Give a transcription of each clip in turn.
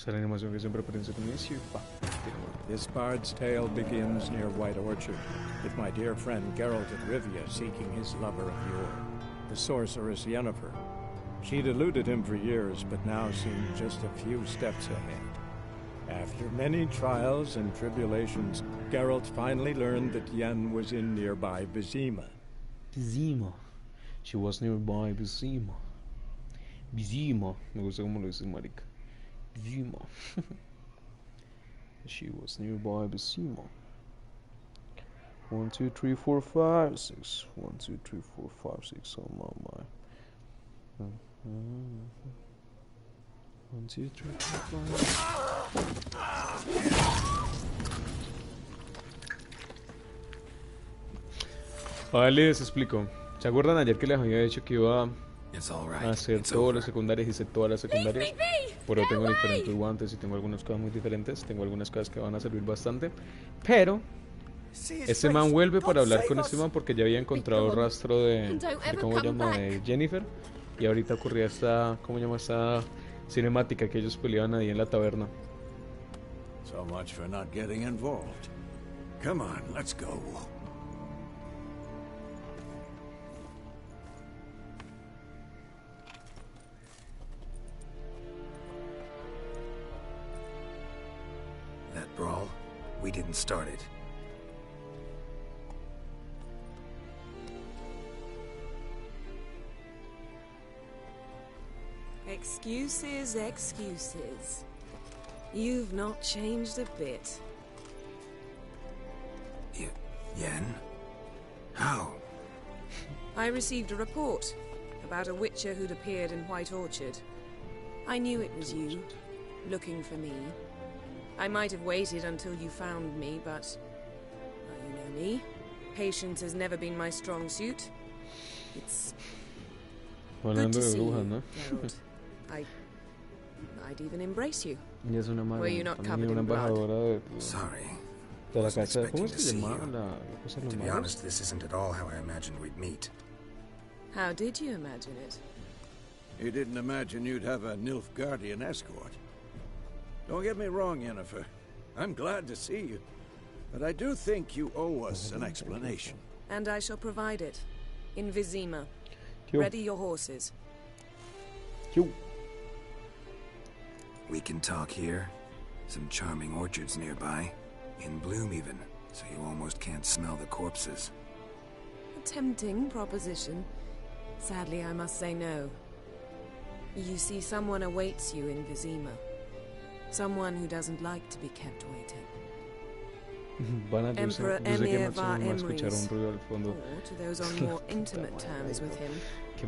Esa es la animación que siempre aparece con inicio y pa. This bard's tale begins near White Orchard, with my dear friend Geralt of Rivia seeking his lover of yore, the sorceress Yennefer. She'd eluded him for years, but now seemed just a few steps ahead. After many trials and tribulations, Geralt finally learned that Yen was in nearby Vizima. Vizima. She was nearby Vizima. Vizima. Me gusta como lo dice marica. Vizima. She was nearby Vizima. 1, 2, 3, 4, 5, 6. 1, 2, 3, 4, 5, 6. Oh my. 1, 2, 3, 4, 5. Vale, les explico. ¿Se acuerdan ayer que les había dicho que iba a hacer todas las secundarias? Hice todas las secundarias. Pero tengo diferentes guantes y tengo algunas cosas muy diferentes. Tengo algunas cosas que van a servir bastante. Pero este man vuelve para hablar con este man porque ya había encontrado el rastro de ¿cómo se llama? De Jennifer. Y ahorita ocurría esta, ¿cómo se llama? Esta cinemática que ellos peleaban ahí en la taberna. So much for not getting involved. Come on, let's go. That brawl, we didn't start it. Excuses, excuses. You've not changed a bit. Yen? How? I received a report about a witcher who'd appeared in White Orchard. I knew it was you, looking for me. I might have waited until you found me, but... well, you know me. Patience has never been my strong suit. It's... good to see you, Geralt. I'd even embrace you. Were you not covered in blood? Sorry. De la casa, ¿cómo se llamaba la cosa To be honest, this isn't at all how I imagined we'd meet. How did you imagine it? You didn't imagine you'd have a Nilfgaardian escort. Don't get me wrong, Yennefer. I'm glad to see you. But I do think you owe us an explanation. And I shall provide it. In Vizima. Ready your horses. We can talk here. Some charming orchards nearby. In bloom even, so you almost can't smell the corpses. A tempting proposition. Sadly, I must say no. You see, someone awaits you in Vizima. Someone who doesn't like to be kept waiting. Emperor Emir var Emrys, or to those on more intimate terms with him,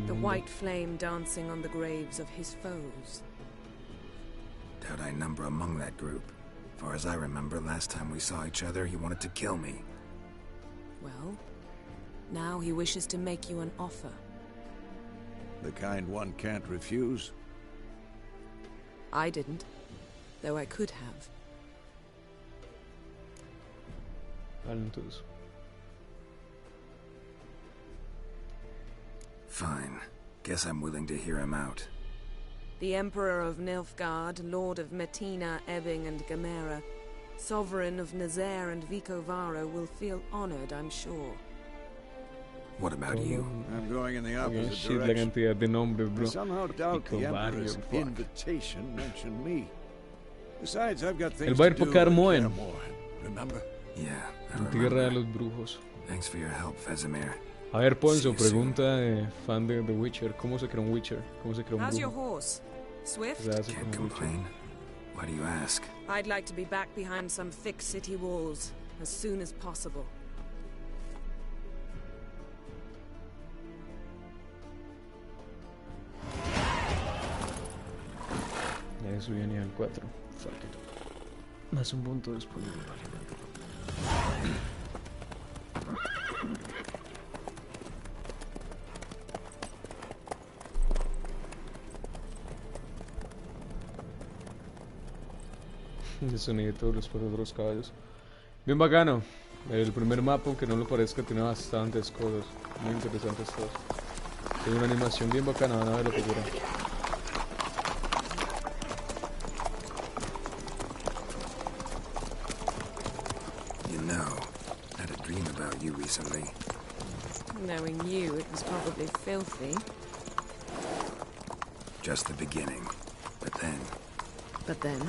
the white flame dancing on the graves of his foes. Doubt I number among that group. Far as I remember, last time we saw each other, he wanted to kill me. Well, now he wishes to make you an offer. The kind one can't refuse? I didn't, though I could have. Fine. Guess I'm willing to hear him out. The Emperor of Nilfgaard, Lord of Metina, Ebbing and Gamera, Sovereign of Nazaire and Vicovaro will feel honored, I'm sure. What about you? I'm going in the opposite direction. I somehow doubt the Emperor's invitation mentioned me. Besides, I've got things to do and care more. Remember? Yeah, I Tierra de remember. los Brujos. Thanks for your help, Vesemir. A ver, Ponzo, pregunta de fan de The Witcher. ¿Cómo se crea un Witcher? ¿Cómo se crea un How's your brujo? horse? Swift? Can't complain. Why do you ask? I'd like to be back behind some thick city walls as soon as possible. Ya subí a nivel 4. Fuck it. Más un punto disponible. El sonido de los pasos de los caballos. Bien bacano. El primer mapa, aunque no lo parezca, tiene bastantes cosas. Muy interesantes todas. Tiene una animación bien bacana, van a ver lo que dura. recently. Knowing you, it was probably filthy. Just the beginning. But then... But then?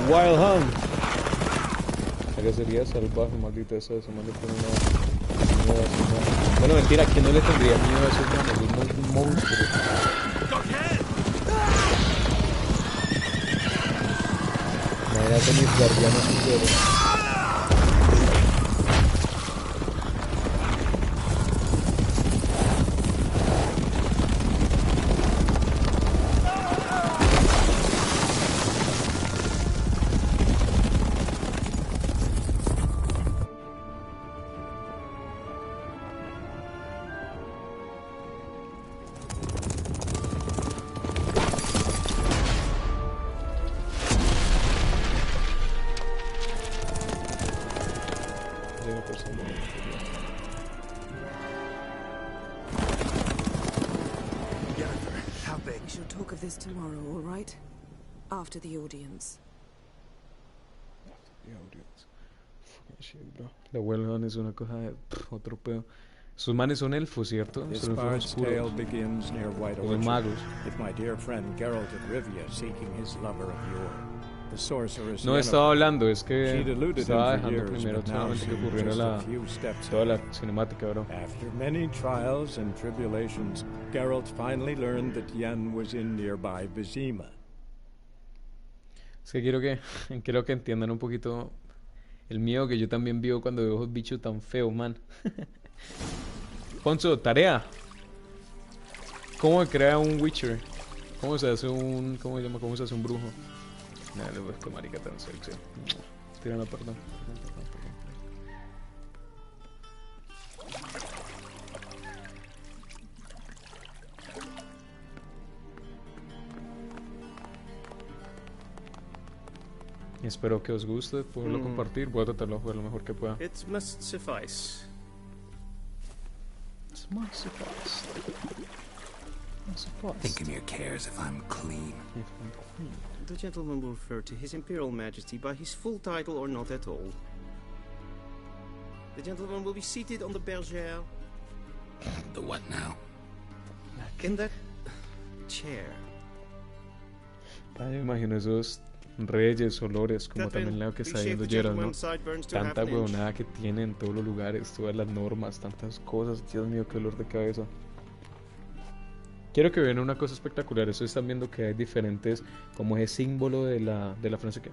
Wild Hunt. ¿Qué sería salvaje, maldita sea? Se me le pone una... Bueno, mentira, ¿quién no le tendría miedo a esos manos? Es un monstruo. Imagínate mis guardianes sinceros. Tomorrow, all right? After the audience. La Wild Hunt es una cosa de otro pedo. Sus manes son elfos, ¿cierto? This Son elfos bard's tale oscuros. begins near White Son Orchard, magos. with my dear friend Geralt of Rivia seeking his lover of yore. The sorceress No estaba hablando, es que She deluded estaba him for dejando years, primero but now solamente que she's ocurriera just la, a few steps toda la ahead. cinemática, bro. After many trials and tribulations, Geralt finally learned that Yen was in nearby Vizima. Es que quiero que entiendan un poquito el miedo que yo también vivo cuando veo esos bichos tan feos, man. Ponzo, tarea. ¿Cómo se crea un Witcher? ¿Cómo se hace un... ¿Cómo se llama? ¿Cómo se hace un brujo? Dale, pues, qué marica tan sexy. Tírala, perdón. Espero que os guste poderlo compartir. Voy a tratarlo de jugar lo mejor que pueda. It must suffice. It must suffice. Must suffice. Think of your cares if I'm clean. The gentleman will refer to His Imperial Majesty by his full title or not at all. The gentleman will be seated on the bergère. The what now? In that chair. Ay, me imagino esos reyes, olores, como también lo que está viendo Geralt, ¿no? Tanta huevonada que tiene en todos los lugares, todas las normas, tantas cosas. Dios mío, qué dolor de cabeza. Quiero que vean una cosa espectacular. Eso están viendo que hay diferentes, como ese símbolo de la frase que...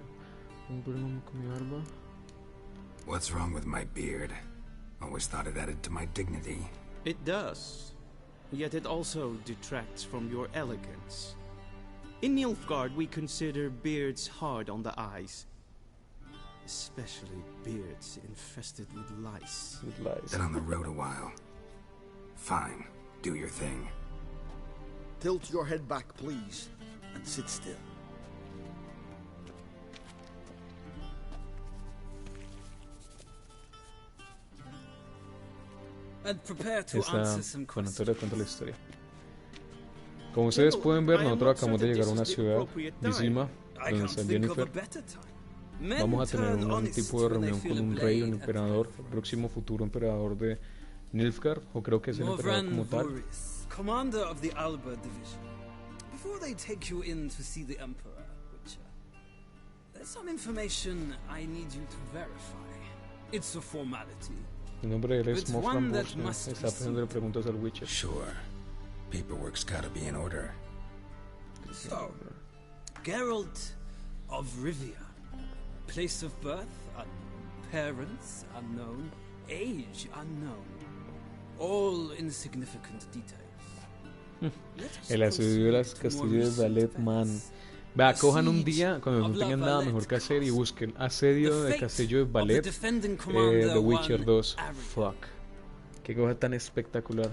Un problema con mi barba. What's wrong with my beard? Always thought it added to my dignity. It does. Yet it also detracts from your elegance. In Nilfgaard, we consider beards hard on the eyes. Especially beards infested with lice. With lies. Been on the road a while. Fine, do your thing. Tilt your head back, please, and sit still. And prepare to Esta, answer some bueno, questions. te les cuento la historia. Como ustedes pueden ver, nosotros acabamos de llegar a una ciudad, Vizima, I donde can't está think of a Jennifer. better time. Men Vamos a tener turn un honest tipo de when they reunión feel con un a rey, un blade at emperador, their el próximo futuro emperador de Nilfgaard, o creo que es el emperador como tal. Voris, commander of the Alba division. Before they take you in to see the Emperor, Witcher, there's some information I need you to verify. It's a formality. El nombre de él es It's Moff one that Rambosa, must está be haciendo preguntas al Witcher. Sure. Paperwork's gotta be in order. So, Geralt of Rivia. Place of birth unknown. Parents unknown. Age unknown. All insignificant details. El asedio de las castillos de Ballet, man. Vea, cojan un día cuando no tengan nada mejor que hacer y busquen asedio de castillo de Ballet The Witcher 2. Fuck. Qué cosa tan espectacular.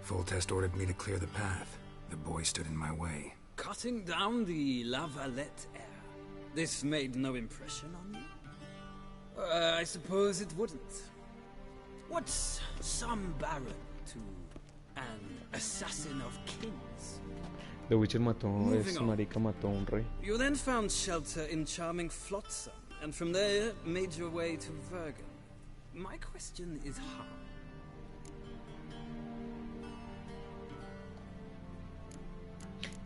Full test ordered me to clear the path. The boy stood in my way. Cutting down the La Valette heir. This made no impression on you? I suppose it wouldn't. What's some baron to an assassin of kings? The Witcher mató, marica mató a un rey. You then found shelter in charming Flotsam, and from there made your way to Vergen. My question is how?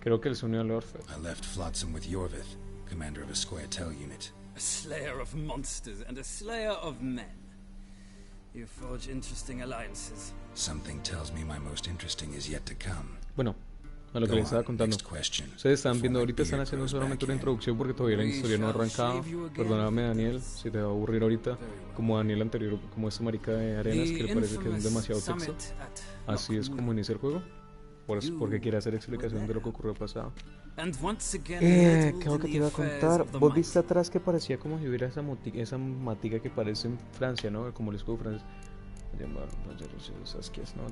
Creo que él se unió al Orfeo. I left Flotsam with Yorvith, commander of a Squaretel unit. A slayer of monsters and a slayer of men. You forge interesting alliances. Something tells me my most interesting is yet to come. Bueno, a lo que les estaba contando. Ustedes están viendo ahorita, están haciendo solamente una introducción porque todavía la historia no ha arrancado. Perdóname, Daniel, si te va a aburrir ahorita, como Daniel anterior, como esta marica de Arenas que le parece que es demasiado texto. Así es como inicia el juego. Porque quiere hacer explicación de lo que ocurrió pasado. ¿Qué que te iba a contar? Vos viste atrás que parecía como si hubiera esa matica que parece en Francia, ¿no? Como el escudo francés.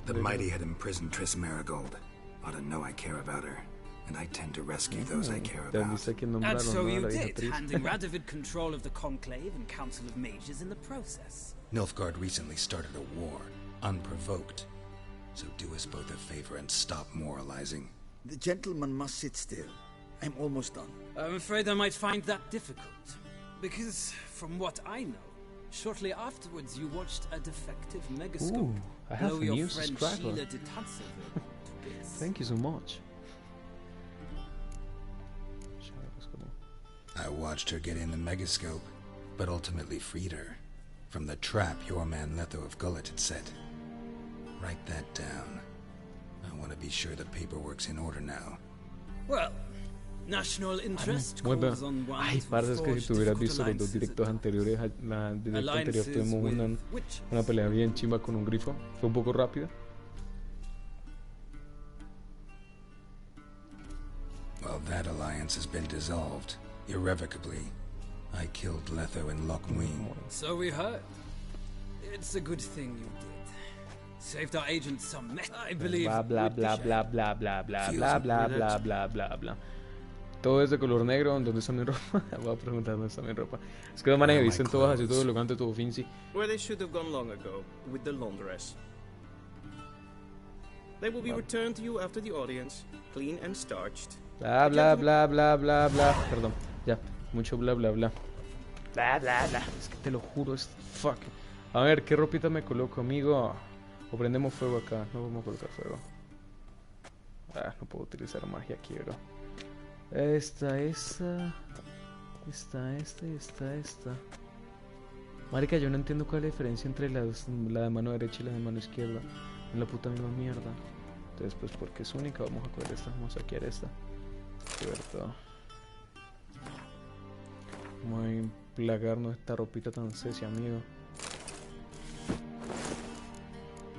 The mighty had imprisoned Triss Marigold. Ought to know I care about her, and I tend to rescue those I care about. And so you did, handing Radovid control of the Conclave and Council of Mages in the process. Nilfgaard recently started a war, unprovoked. So do us both a favor and stop moralizing. The gentleman must sit still. I'm almost done. I'm afraid I might find that difficult. Because, from what I know, shortly afterwards you watched a defective megascope I have blow a your new friend subscriber. Sheila de Tanserville to bits. Thank you so much. I watched her get in the megascope, but ultimately freed her from the trap your man Letho of Gullet had set. Write that down. I want to be sure the paperwork's in order now. Well, national interest calls on one Ay, parce, es que si tú hubieras visto los dos directos anteriores, la directo anterior tuvimos una pelea bien chimba con un grifo. Fue un poco rápida. Well, that alliance has been dissolved, irrevocably. I killed Letho and Lochmuin. So we heard. It's a good thing you did. Saved our agent some mess, I believe. Bla bla bla bla bla bla bla bla bla bla bla bla bla. Todo es de color negro. ¿Dónde está mi ropa? Voy a preguntar dónde está mi ropa. Es que los manes dicen todos así, todo elegante, todo fancy. Where they should have gone long ago, with the laundress. They will be returned to you after the audience, clean and starched. Bla bla bla bla bla bla. Perdón, ya, mucho bla bla bla. Bla bla bla. Es que te lo juro, es fuck. A ver, ¿qué ropita me coloco, amigo? O prendemos fuego acá. No vamos a colocar fuego. No puedo utilizar magia aquí, bro. Esta. Marica, yo no entiendo cuál es la diferencia entre la de mano derecha y la de mano izquierda. Es la puta misma mierda. Entonces, pues porque es única, vamos a coger esta. Vamos a saquear esta. Cierto. Vamos a emplagarnos esta ropita tan secia, amigo.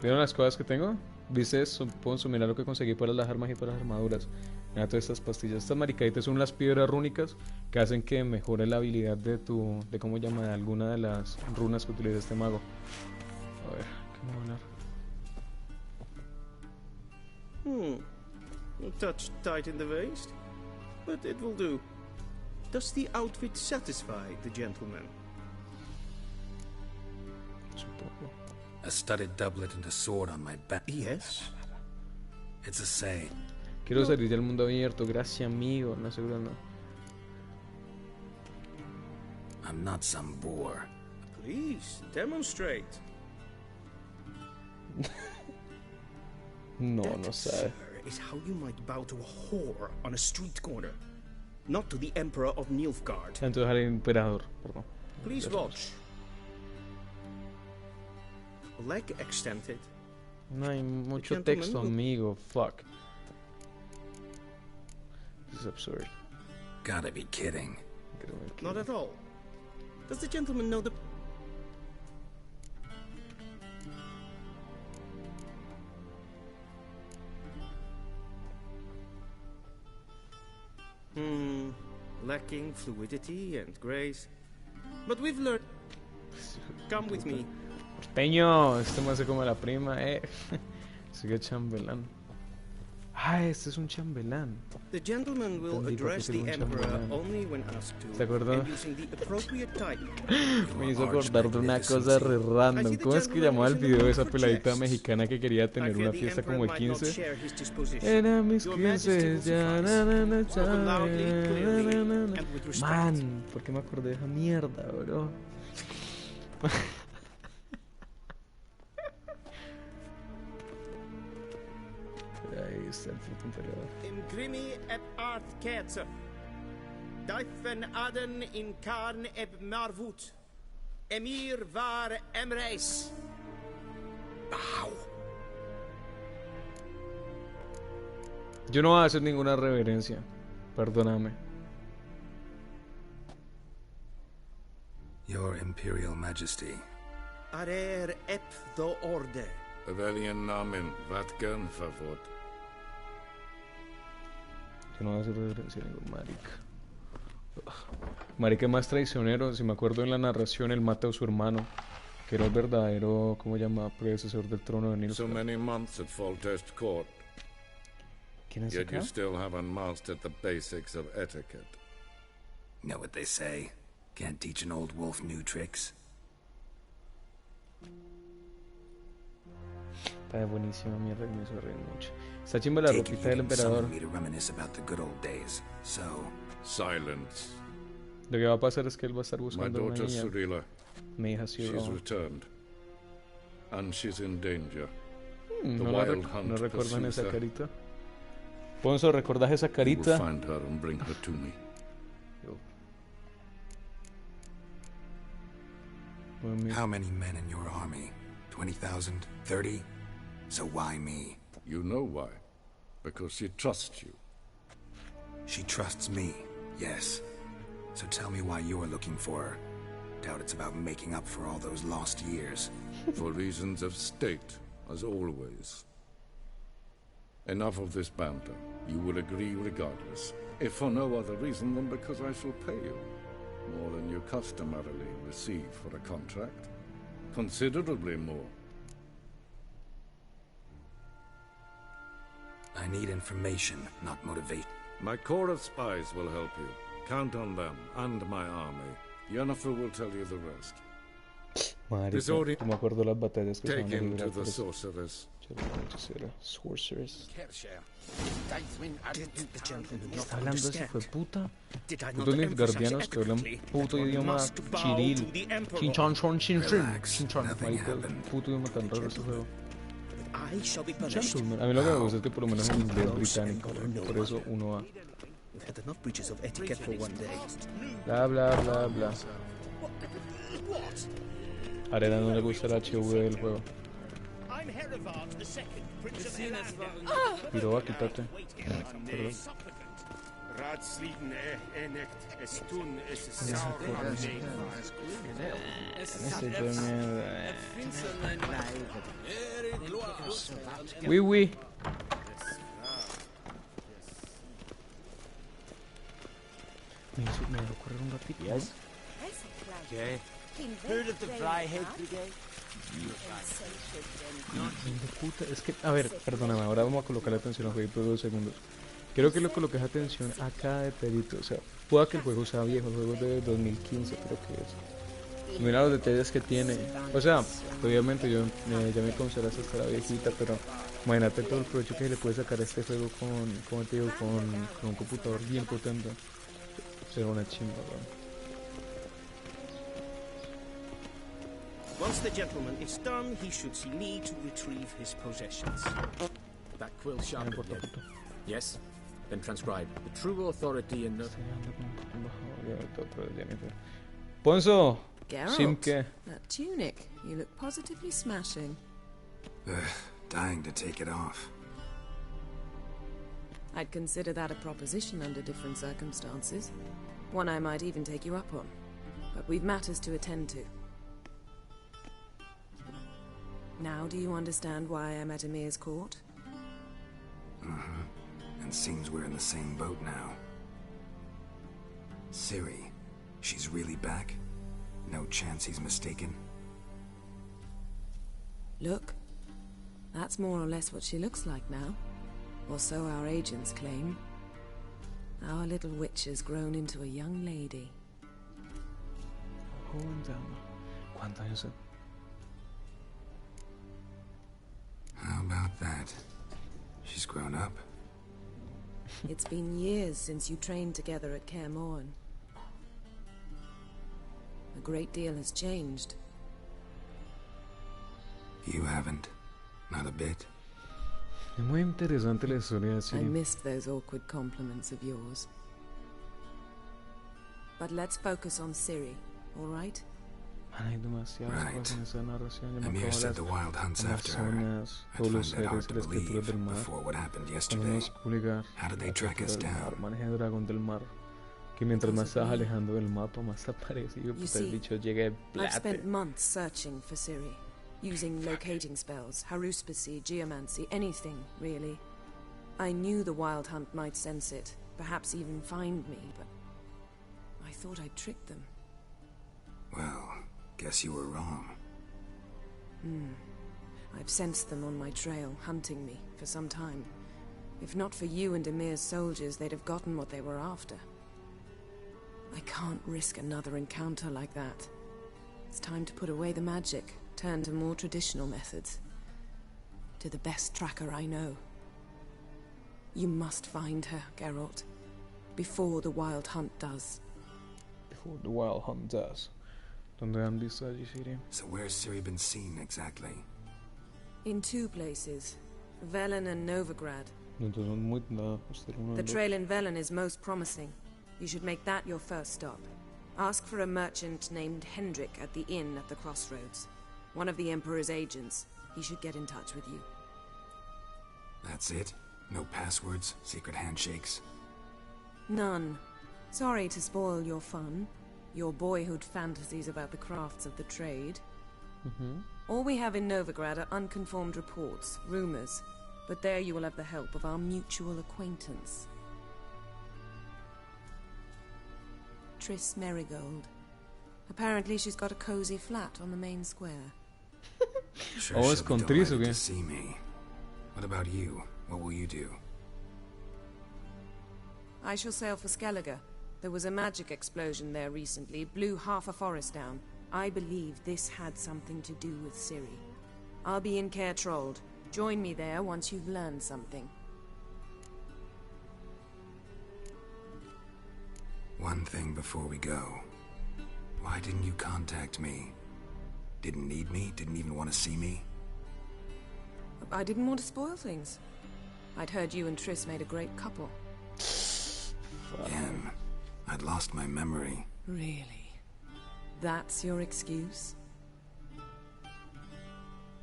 ¿Vieron las cosas que tengo? ¿Viste eso? Puedo sumir lo que conseguí para las armas y para las armaduras. Mira todas estas pastillas. Estas maricaditas son las piedras rúnicas que hacen que mejore la habilidad de cómo llama, de alguna de las runas que utiliza este mago. A ver, ¿qué me va a hablar? A touch tight in the waist, but it will do. Does the outfit satisfy the gentleman? A studded doublet and a sword on my back. Yes. It's a say. Quiero salir del mundo abierto, gracias amigo. No seguro no. I'm not some bore. Please, demonstrate. No That, sabe. sir, is how you might bow to a whore on a street corner, not to the Emperor of Nilfgaard. Entonces al emperador, perdón. Please watch. Leg extended. No hay mucho gentleman texto, will- amigo. Fuck. This is absurd. Gotta be kidding. Not at all. Does the gentleman know the... Lacking fluidity and grace. But we've learned... Come with me. Peño, este me hace como la prima, Sigue chambelán. Ah, este es un chambelán. The gentleman will Entendí por qué address tiene the un emperor chambelán. only when asked to, ¿Se acuerdan? and using the appropriate title. Me hizo acordar de una cosa re random. ¿Cómo es que llamaba el video de esa peladita mexicana que quería tener una fiesta como de 15? Era mis 15, ya, Man, ¿por qué me acordé de esa mierda, bro? Ahí está el puto emperador. Imgrimi eb art kerzer. Daifen aden in karn eb marvut. Emir var emreis. Yo no voy a hacer ninguna reverencia. Perdóname. Your Imperial Majesty. Arer eb do orde. Welchen Namen, wat gern verwort? Yo no voy a hacer reverencia a ningún marica. Marica más traicionero. Si me acuerdo en la narración, él mata a su hermano, que era el verdadero, ¿cómo se llama? Predecesor del trono de Nilfgaard. So many months at Foltest Court. ¿Quién es Yet acá? you still haven't mastered the basics of etiquette. Know what they say? Can't teach an old wolf new tricks. Está buenísima mierda, que me hizo reír mucho. Está chimba la ropita del emperador. Me to reminisce about the good old days. So, Silence. Lo que va a pasar es que él va a estar My buscando a una daughter niña. Cyrilla, Mi hija she's Cyril. returned. And she's in danger. No, wild hunt no recuerdan pursues esa her. carita. Ponzo, ¿recordás esa You will carita? find her and bring her to me. how many men in your army? 20,000? 30? So why me? You know why. Because she trusts you. She trusts me, yes. So tell me why you're looking for her. Doubt it's about making up for all those lost years. For reasons of state, as always. Enough of this banter. You will agree regardless. If for no other reason than because I shall pay you. More than you customarily receive for a contract. Considerably more. I need information, not motivation. My corps of spies will help you. Count on them, and my army. Yennefer will tell you the rest. Marica, no me acuerdo las batallas que se Take van a him librar to por the eso. sorceress. Sorceress. Did the gentleman not ¿Está hablando ese understand? fue puta? Did I not Putos emphasize nilfgaardianos que hablan eloquently puto that one idioma must bow chiril. to the emperor? Chinchan, Relax, chinchan. nothing Marica, happened. puto idioma tan raro ese juego. I shall be punished. Gentleman. A mí lo que me gusta es que por lo menos en inglés británico, por eso uno va. We've had enough breaches of etiquette for one day. Bla bla bla bla. A Arena no le gusta el HV del juego. Piroba, quítate. Perdón. Oui, oui. Me dejó correr un ratito. Yes? Okay. Heard of the Fryhead Brigade? Puta, es que, a ver, perdóname, ahora vamos a colocar la atención al juego por 2 segundos. Quiero que le coloques atención a cada detallito. O sea, pueda que el juego sea viejo, el juego es de 2015 creo que es. Mira los detalles que tiene. O sea, obviamente yo ya me considero hasta la viejita, pero imagínate todo el provecho que le puede sacar a este juego con un computador bien potente. Será una chimba, ¿no? Once the gentleman is done, he should see me to retrieve his possessions. That quill sharpened yet? Yes? Then transcribe. The true authority in the... Ponzo! Geralt, Simke. that tunic, you look positively smashing. Dying to take it off. I'd consider that a proposition under different circumstances. One I might even take you up on. But we've matters to attend to. Now do you understand why I'm at Emir's court? And seems we're in the same boat now. Ciri, she's really back? No chance he's mistaken? Look, that's more or less what she looks like now. Or so our agents claim. Our little witch has grown into a young lady. Joven dama. ¿Cuántos años? How about that? She's grown up. It's been years since you trained together at Kaer Morhen. A great deal has changed. You haven't. Not a bit. Es muy interesante la historia de I Ciri. missed those awkward compliments of yours. But let's focus on Ciri, all right? Man, hay demasiadas cosas en esa narración. Yo me Emir acabo de said the wild hunts after her. Amazonas, I'd todos los find that seres hard y to las criaturas believe del mar. before what happened Cuando yesterday. nos publicar How did they la track us criatura del mar, down? maneja el dragón del mar. Que mientras más estás alejando del mapa, más aparece. Y puta, el bicho llega de I've spent plate. months searching for Ciri, using locating spells, haruspicy, geomancy, anything, really. I knew the Wild Hunt might sense it, perhaps even find me, but I thought I'd tricked them. Well, guess you were wrong. I've sensed them on my trail, hunting me, for some time. If not for you and Emir's soldiers, they'd have gotten what they were after. I can't risk another encounter like that. It's time to put away the magic, turn to more traditional methods. To the best tracker I know. You must find her, Geralt. Before the Wild Hunt does. Before the Wild Hunt does. ¿Dónde han visto allí, Ciri? So where's Ciri been seen exactly? In two places. Velen and Novigrad. Entonces son muy nada. The trail in Velen is most promising. You should make that your first stop. Ask for a merchant named Hendrik at the inn at the crossroads. One of the Emperor's agents. He should get in touch with you. That's it? No passwords, secret handshakes? None. Sorry to spoil your fun. Your boyhood fantasies about the crafts of the trade. All we have in Novigrad are unconformed reports, rumors. But there you will have the help of our mutual acquaintance. Triss Merigold. Apparently she's got a cozy flat on the main square. Sure, Oh, she'll es be con Triss, ¿o delighted qué? to see me. What about you? What will you do? I shall sail for Skellige. There was a magic explosion there recently, blew half a forest down. I believe this had something to do with Ciri. I'll be in Caer Trold. Join me there once you've learned something. One thing before we go. Why didn't you contact me? Didn't need me? Didn't even want to see me? I didn't want to spoil things. I'd heard you and Triss made a great couple. Em, I'd lost my memory. Really? That's your excuse?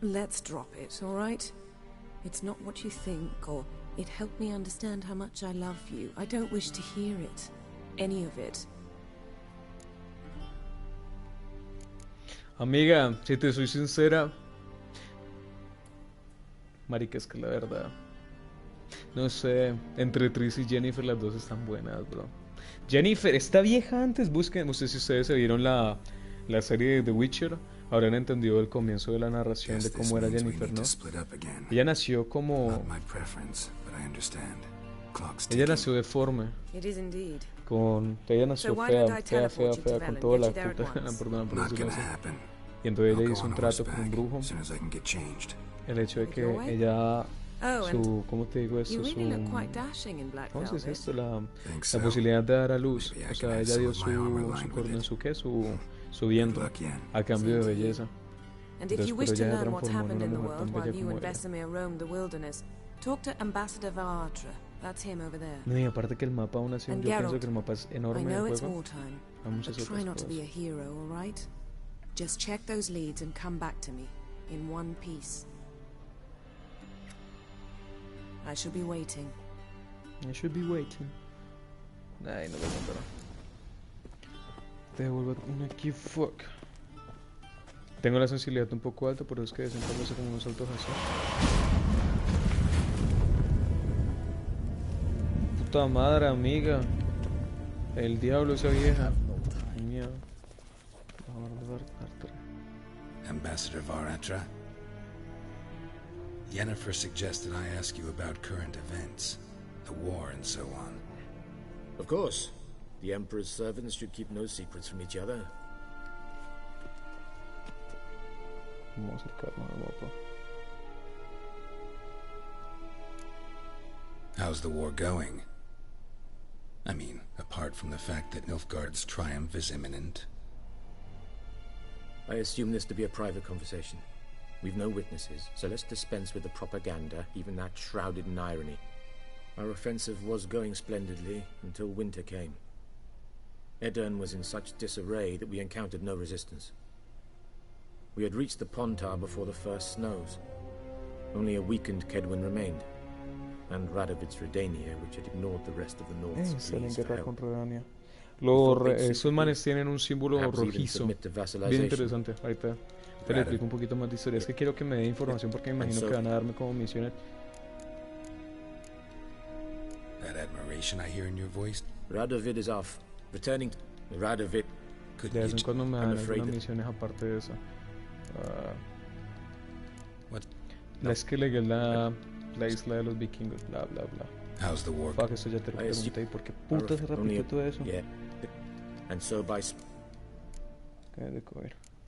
Let's drop it, all right? It's not what you think, or it helped me understand how much I love you. I don't wish to hear it. Any of it. Amiga, si te soy sincera, marica, es que la verdad, no sé, entre Triss y Jennifer las dos están buenas, bro. Jennifer, esta vieja antes, busquen, no sé si ustedes se vieron la serie de The Witcher, habrán entendido el comienzo de la narración de cómo era Jennifer, ¿no? Ella nació como... Ella nació deforme. Ella nació fea, con toda la puta, perdón por decirlo así. Y entonces ella hizo un trato con un brujo. El hecho de que ella, ¿cómo te digo eso? ¿Cómo se dice esto? La posibilidad de dar a luz. O sea, ella dio su vientre a cambio de belleza. Entonces, pero ella se transformó en una mujer tan bella como ella. Talk to Ambassador Varatra. That's him over there. No, y aparte que el mapa aún así, yo pienso que el mapa es enorme I know del it's juego. wartime, Hay muchas but try otras not to cosas. be a hero, all right? Just check those leads and come back to me in one piece. I shall be waiting. I should be waiting. Ay, no me contará. Te devuelvo una aquí, fuck. Tengo la sensibilidad un poco alta, por eso es que de vez en cuando hace como unos saltos así. Puta madre, amiga. El diablo, esa vieja. Ay, mierda. Ambassador Varatra? Yennefer suggested I ask you about current events, the war and so on. Of course. The Emperor's servants should keep no secrets from each other. Vamos a acercarnos al mapa. How's the war going? I mean, apart from the fact that Nilfgaard's triumph is imminent. I assume this to be a private conversation. We've no witnesses, so let's dispense with the propaganda, even that shrouded in irony. Our offensive was going splendidly until winter came. Edirne was in such disarray that we encountered no resistance. We had reached the Pontar before the first snows. Only a weakened Kedwin remained, and Radovid's Redania, which had ignored the rest of the North's Están en pleas for guerra help. contra Redania. Esos manes tienen un símbolo rojizo. Bien interesante. Ahorita te le explico un poquito más de historia. Es que quiero que me dé información porque me imagino que van a darme como misiones. That admiration I hear in your voice? Radovid is off. Returning. Radovid. De vez en cuando me dan algunas misiones aparte de esa. Es que legué la isla de los vikingos, bla bla bla. How's the war? Fuck, eso ya te lo pregunté. ¿Y por qué puta se repite todo eso? Yeah. And so by...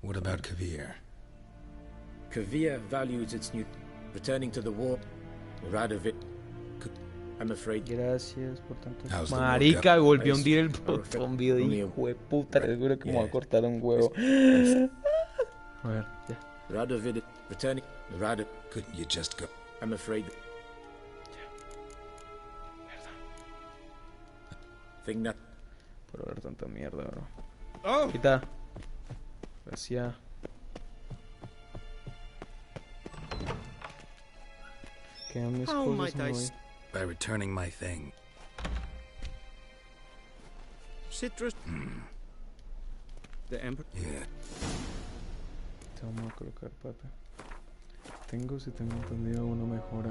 What about Kavir? Kavir values its new... Returning to the war. Radovid. I'm afraid. Gracias por tanto. Marica, volvió a hundir el botón, video, hijo de puta. Les juro que me va a cortar un huevo. A ver, ya. Radovid returning. Radovid. Couldn't you just go? I'm afraid. Thing that. Por ver tanta mierda, bro. Oh. Quita. Gracias. Quedan mis cosas, no voy. By returning my thing. Citrus. The Emperor. Yeah. Te vamos a colocar, pata. Si tengo entendido, una mejora.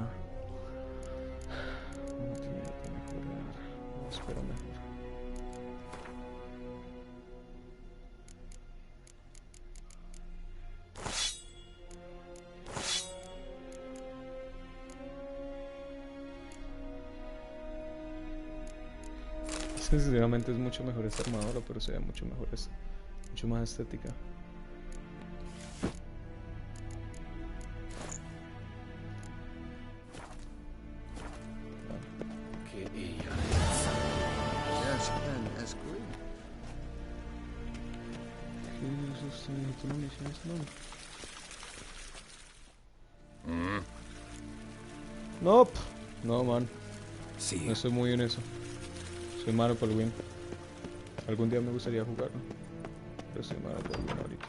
No tiene que mejorar. No, espero mejor. Sinceramente es mucho mejor esta armadura, pero se ve mucho mejor esta, mucho más estética. Nope. No, man. No estoy muy en eso. Soy malo por el win. Algún día me gustaría jugarlo, pero soy malo por el win ahorita.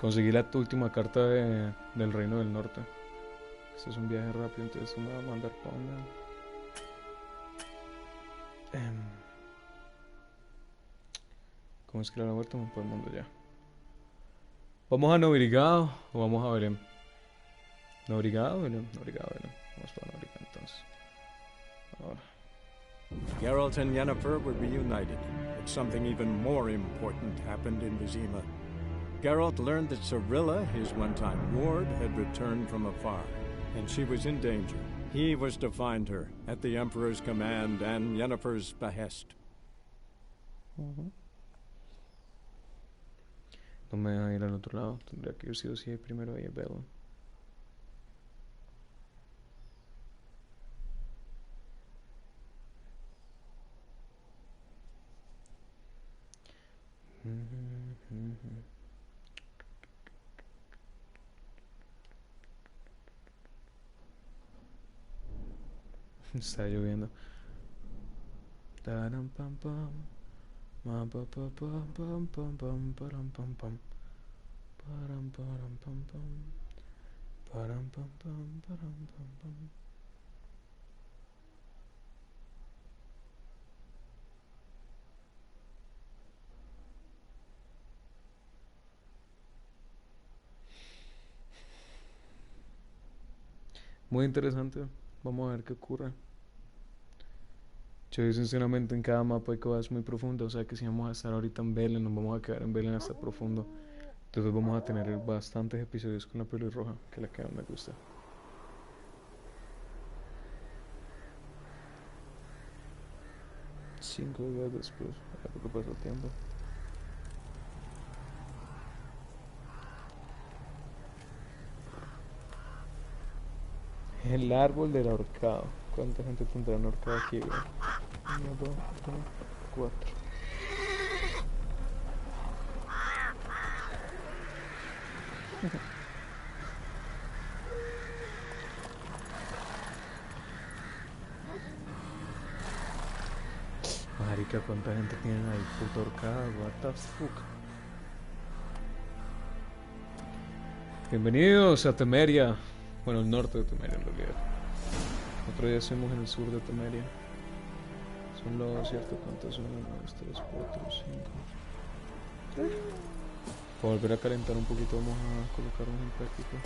Conseguí la última carta del Reino del Norte. Este es un viaje rápido, entonces me va a mandar para donde. ¿Cómo es que la vuelta? Por el mundo ya. ¿Vamos a Nobrigado o vamos a Belém? ¿Nobrigado o Belém? Nobrigado, Belém. Vamos para Nobrigado entonces. Ahora. Geralt and Yennefer were reunited, but something even more important happened in Vizima. Geralt learned that Cirilla, his one-time ward, had returned from afar, and she was in danger. He was to find her, at the Emperor's command and Yennefer's behest. No me deja ir al otro lado, tendría que ir sí o sí primero ahí a Belém. Está lloviendo. Taram pam pam. Ma pa pa pam pam pam pam param pam pam. Param param pam pam. Param pam pam param pam pam. Muy interesante. Vamos a ver qué ocurre. Yo sinceramente en cada mapa hay cosas muy profundas. O sea que si vamos a estar ahorita en Belén, nos vamos a quedar en Belén hasta profundo. Entonces vamos a tener bastantes episodios con la pelirroja, que es la que más me gusta. Cinco días después, ¿por qué pasó tiempo? El árbol del ahorcado. ¿Cuánta gente tendrá un ahorcado aquí, güey? 1, 2, 3, 4. Marica, ¿cuánta gente tienen ahí puto ahorcado? What the fuck. Bienvenidos a Temeria. Bueno, el norte de Temeria en realidad. Otro día estuvimos en el sur de Temeria. Son los, ¿cierto? ¿Cuántos son? 1, 2, 3, 4, 5. Para volver a calentar un poquito vamos a colocarnos en práctica.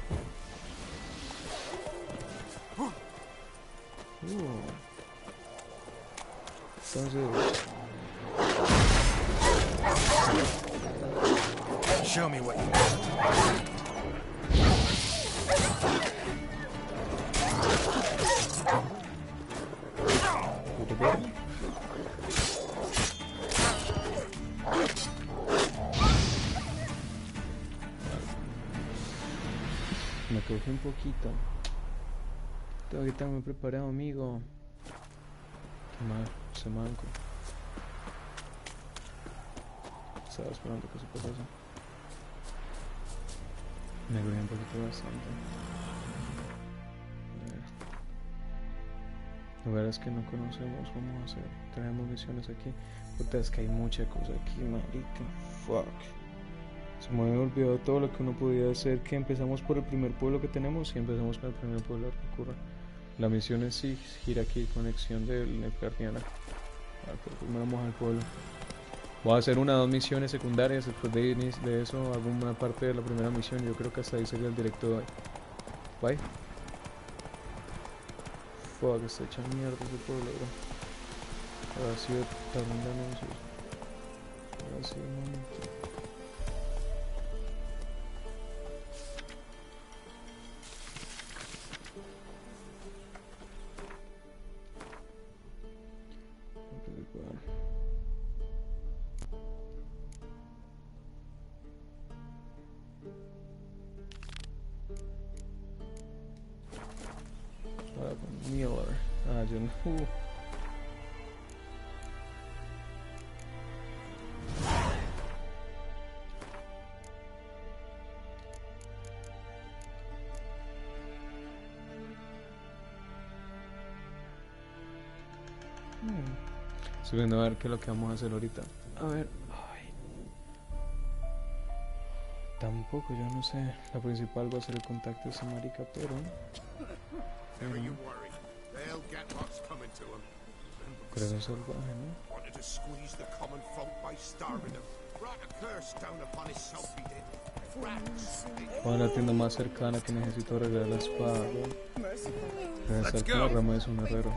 Entonces... Show me what you got. Me cogí un poquito. Tengo que estarme preparado, amigo. Qué mal, ese manco. Estaba esperando que se pasase. Me cogí un poquito bastante. Lugares que no conocemos, vamos a hacer. Tenemos misiones aquí. Puta, es que hay mucha cosa aquí, marica. Fuck. Se me había olvidado todo lo que uno podía hacer. Que empezamos por el primer pueblo que tenemos. Y empezamos con el primer pueblo que ocurra. La misión es sí, gira aquí, conexión del Nefgardiana. Pero primero vamos al pueblo. Voy a hacer 1 o 2 misiones secundarias. Después de eso, alguna parte de la primera misión. Yo creo que hasta ahí sería el directo de hoy. Bye. Fuck, está hecha mierda ese pueblo, bro. Ahora sí, también de anuncios. Ahora sí, un momento. Miller. Ah, yo no. Estoy viendo a ver qué es lo que vamos a hacer ahorita. A ver. Ay. Tampoco, yo no sé. La principal va a ser el contacto de esa marica, pero... Creo salvaje, ¿no? Voy a la tienda más cercana que necesito arreglar la espada. Regresar con la rama es un herrero.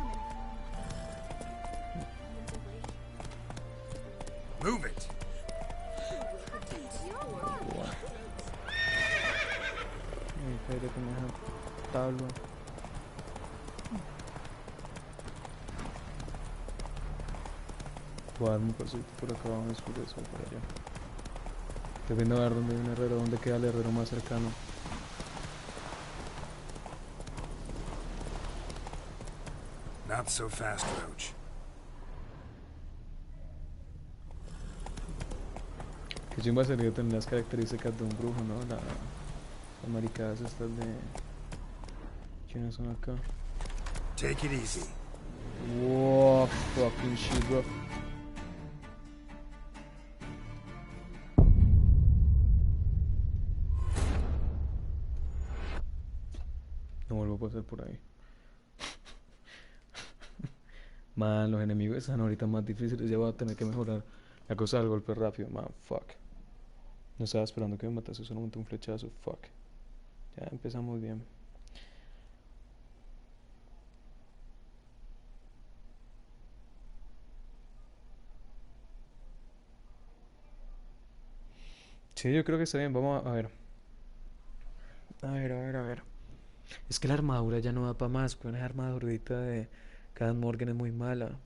Move it. Caeré con esa tabla. Voy a darme un pasito por acá abajo, después de eso para allá. Estoy viendo a ver dónde hay un herrero, dónde queda el herrero más cercano. Not so fast, Roach. Que chimba sería tener las características de un brujo, ¿no? Las maricadas estas de... ¿Quiénes son acá? Take it easy. Wow, fucking shit, bro. No vuelvo a pasar por ahí. Man, los enemigos están ahorita más difíciles. Ya voy a tener que mejorar la cosa del golpe rápido. Man, fuck. No estaba esperando que me matase solamente un flechazo. Fuck. Ya empezamos bien. Sí, yo creo que está bien. Vamos a ver. A ver. Es que la armadura ya no da para más. Con esa armadurita de cada Morgan es muy mala.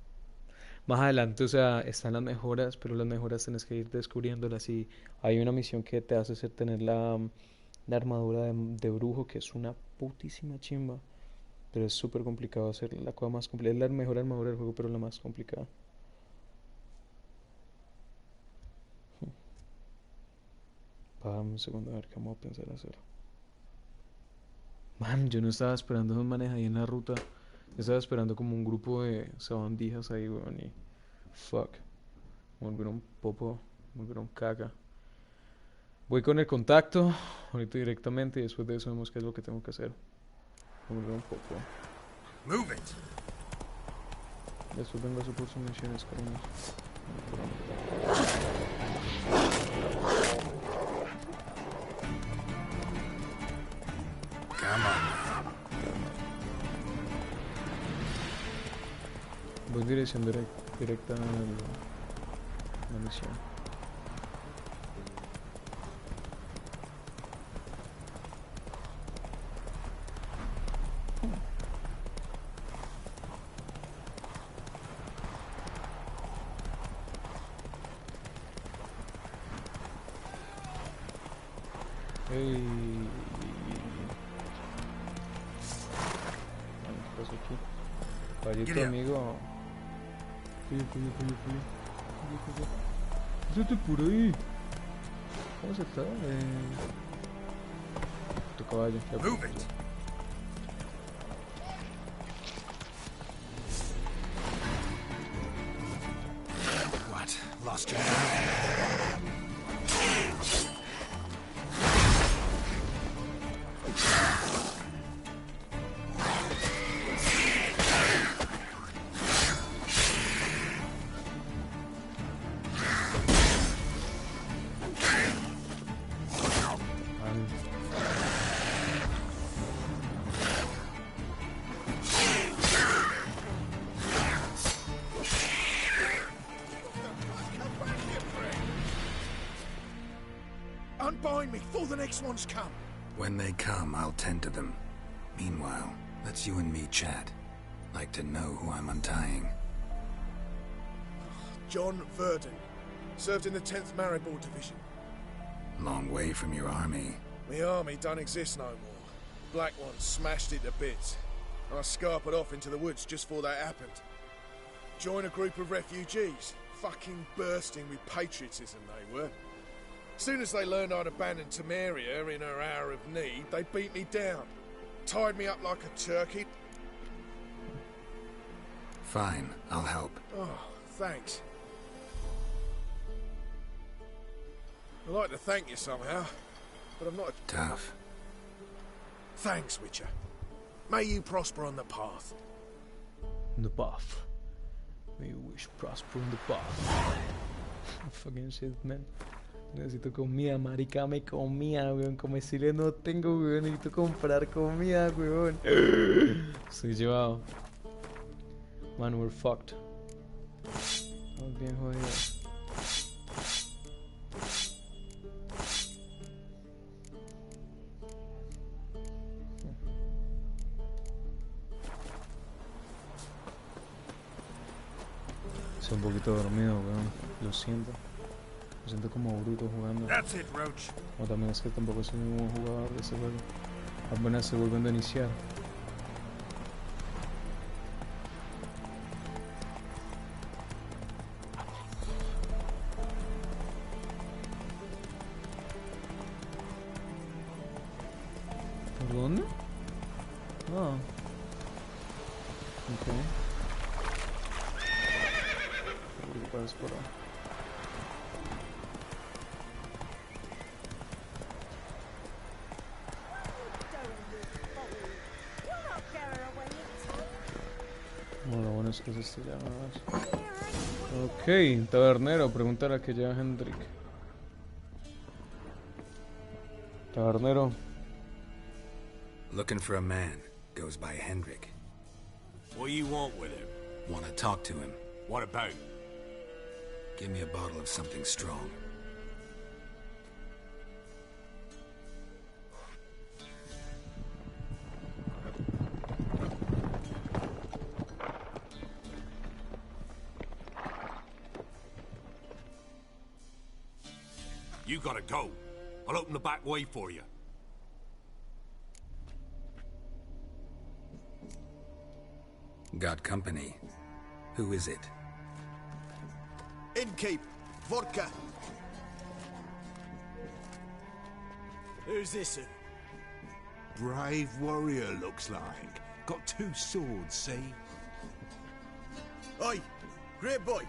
Más adelante, o sea, están las mejoras, pero las mejoras tienes que ir descubriéndolas. Y hay una misión que te hace hacer tener la armadura de brujo, que es una putísima chimba. Pero es súper complicado hacer la cosa más complicada. Es la mejor armadura del juego, pero la más complicada. Dame un segundo a ver qué vamos a pensar hacer. Man, yo no estaba esperando esos manes ahí en la ruta. Yo estaba esperando como un grupo de sabandijas ahí, weón. Y fuck. Me volvieron popo. Me volvieron caca. Voy con el contacto. Ahorita directamente. Y después de eso vemos qué es lo que tengo que hacer. Me volvieron popo. Move it. Después vengo a por sus misiones, cariños. Come on. Voy en dirección directa a la misión. Hey. ¿Qué pasa aquí? Caballito amigo. Quédate por ahí. ¿Cómo se está? Tu caballo. Move it. What? Lost your Unbind me before the next ones come. When they come, I'll tend to them. Meanwhile, let's you and me chat. Like to know who I'm untying. John Verdon. Served in the 10th Maribor Division. Long way from your army. My army don't exist no more. Black Ones smashed it to bits. I scarpered off into the woods just before that happened. Joined a group of refugees. Fucking bursting with patriotism they were. Soon as they learned I'd abandoned Temeria in her hour of need, they beat me down. Tied me up like a turkey. Fine, I'll help. Oh, thanks. I'd like to thank you somehow, but I'm not... Tough. Thanks, Witcher. May you prosper on the path. On the path. May you wish prosper on the path. Fucking shit, man. Necesito comida, marica, me comida, weón. Comestible no tengo, weón. Necesito comprar comida, weón. Estoy llevado. Man, we're fucked. Estamos bien jodidos. Estoy un poquito dormido, weón. Lo siento. Me siento como bruto jugando. That's it, Roach. O también es que tampoco soy un buen jugador de ese juego. Apenas estoy volviendo a iniciar. ¿Por dónde? Ah. Ok. Puedes por ahí. Bueno, lo bueno es que se estira más. Ok, tabernero, pregúntale a que lleva Hendrik. Tabernero. Looking for a man. Goes by Hendrik. What do you want with him? Want to talk to him. What about? Give me a bottle of something strong. you gotta go. I'll open the back way for you. Got company. Who is it? Innkeep. Vodka. Who's this? Brave warrior, looks like. Got 2 swords, see? Oi, great boy.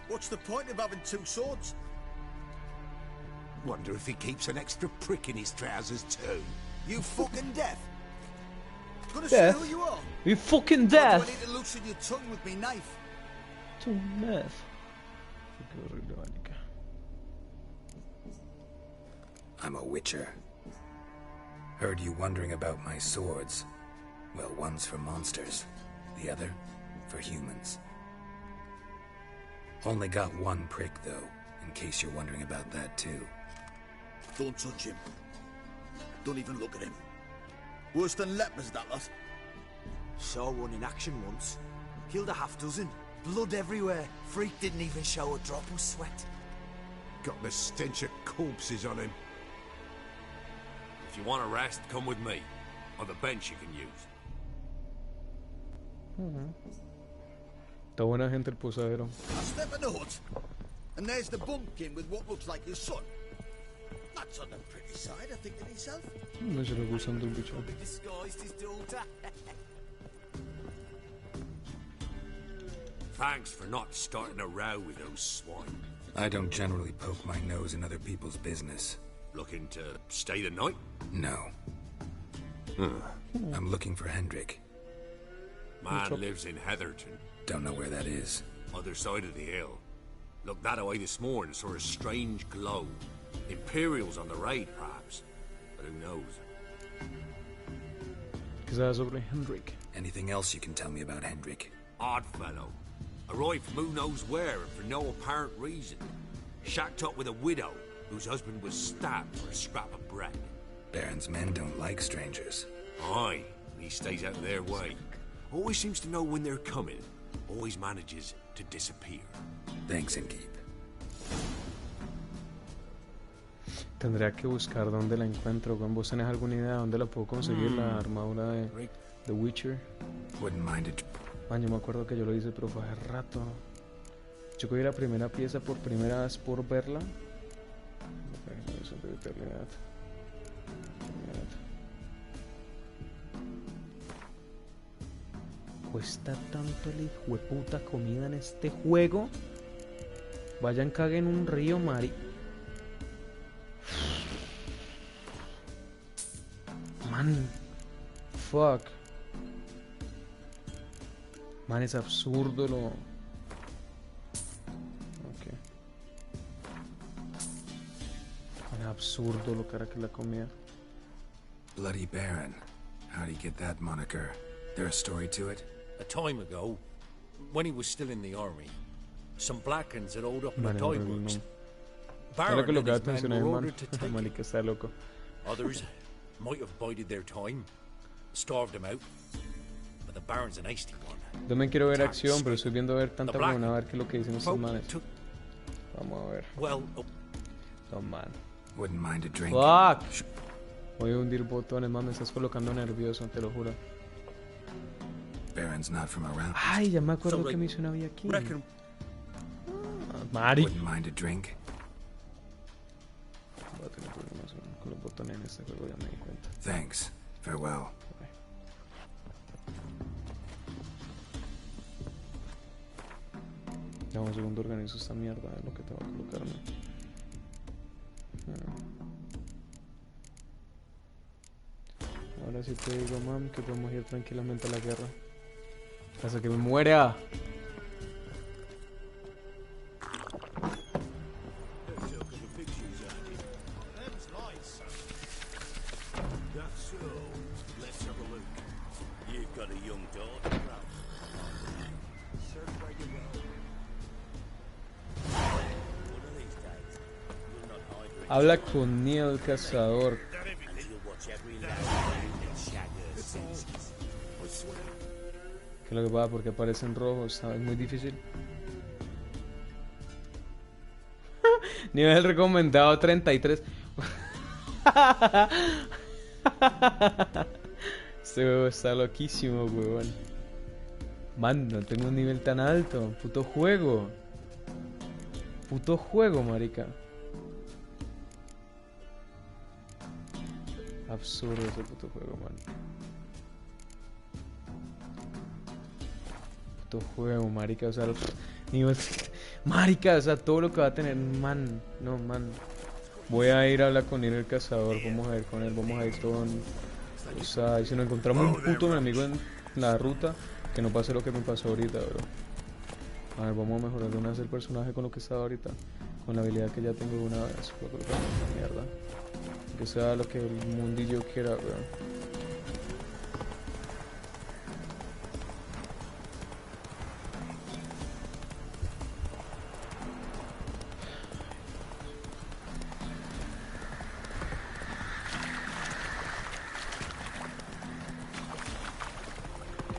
What's the point of having 2 swords? Wonder if he keeps an extra prick in his trousers too. You fucking deaf. Gonna Deaf? say who you are? You fucking Or do I deaf! need to loosen your tongue with me knife? Tu deaf. Qué horrible, marica. I'm a witcher. Heard you wondering about my swords. Well, one's for monsters, the other for humans. Only got 1 prick, though, in case you're wondering about that, too. Don't touch him. Don't even look at him. Worse than lepers, that lot. Saw one in action once. Killed a half-dozen. Blood everywhere. Freak didn't even show a drop of sweat. Got the stench of corpses on him. If you want to rest, come with me. On the bench you can use. Está buena gente el posadero. I step in the hut, and there's the bumpkin with what looks like his son. That's on the pretty side, I think, to himself. No se le gustan el bicho. Disguised his daughter. Thanks for not starting a row with those swine. I don't generally poke my nose in other people's business. Looking to stay the night? No. I'm looking for Hendrik. Man lives in Heatherton. Don't know where that is. Other side of the hill. Looked that away this morning, saw a strange glow. Imperials on the raid, perhaps. But who knows? Quizás sobre Hendrik. Anything else you can tell me about Hendrik? Odd fellow. Arrived from who knows where and for no apparent reason. Shacked up with a widow whose husband was stabbed for a scrap of bread. Baron's men don't like strangers. Aye, he stays out of their way. Always seems to know when they're coming. Always manages to disappear. Thanks, Innkeep. Tendría que buscar dónde la encuentro. ¿Vos tenés alguna idea de dónde la puedo conseguir, la armadura de The Witcher? Wouldn't mind it. Man, yo me acuerdo que yo lo hice, pero fue hace rato. Yo cogí la primera pieza por primera vez por verla. Cuesta tanto el hijo de puta comida en este juego. Vayan, caguen un río, mari. Man, fuck. Man, es absurdo lo... Ok. Man, absurdo lo cara que la comida. Bloody Baron. How'd he get that moniker? There a story to it? A time ago, when he was still in the army, some Blackens had hold up in the Man, dye horrible, works. no. Baron que lo and que his atención men ahí, were man. ordered to take Marica está loco. Others might have bided their time, starved them out. But the Baron's an hasty one. Yo me quiero ver acción, pero estoy viendo ver tanta buena, a ver qué es lo que dicen estos manes. Vamos a ver. Well, No, man. Wouldn't mind a drink. Fuck. Voy a hundir botones, man, me estás colocando nervioso, te lo juro. Baron's not from around. Ay, ya me acuerdo que me hice una vía aquí. Mari. Wouldn't mind a drink. Voy a tener problemas con los botones en este juego, ya me di cuenta. Thanks. Farewell. Ya un segundo organizo esta mierda de lo que te va a colocarme. Ahora sí te digo, mam, que podemos ir tranquilamente a la guerra. Hasta que me muera. Habla con Neil el cazador. ¿Qué es lo que pasa? Porque aparece en rojo, ¿sabes? Es muy difícil. Nivel recomendado 33. Este juego está loquísimo, weón. Man, no tengo un nivel tan alto. Puto juego. Puto juego, marica. Absurdo ese puto juego, man. Puto juego, marica. O sea, nivel... Marica, o sea, todo lo que va a tener, man. No, man. Voy a ir a hablar con él, el cazador. Vamos a ir con él, vamos a ir con... O sea, y si nos encontramos un puto enemigo en la ruta, que no pase lo que me pasó ahorita, bro. A ver, vamos a mejorar de una vez el personaje con lo que estaba ahorita. Con la habilidad que ya tengo de una vez. Mierda. Que sea lo que el mundillo quiera, bro.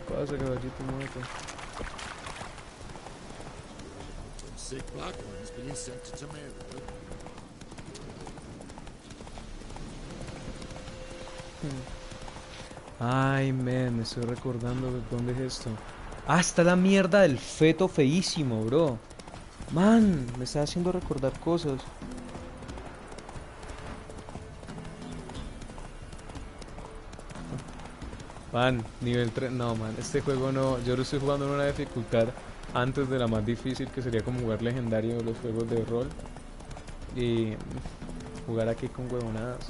¿Qué pasa, caballito muerto? Sick black ones being sent to America. Ay, man, me estoy recordando de dónde es esto. Ah, está la mierda del feto feísimo, bro. Man, me está haciendo recordar cosas. Man, nivel 3. No, man, este juego no. Yo lo estoy jugando en una dificultad antes de la más difícil, que sería como jugar legendario de los juegos de rol. Y jugar aquí con huevonadas.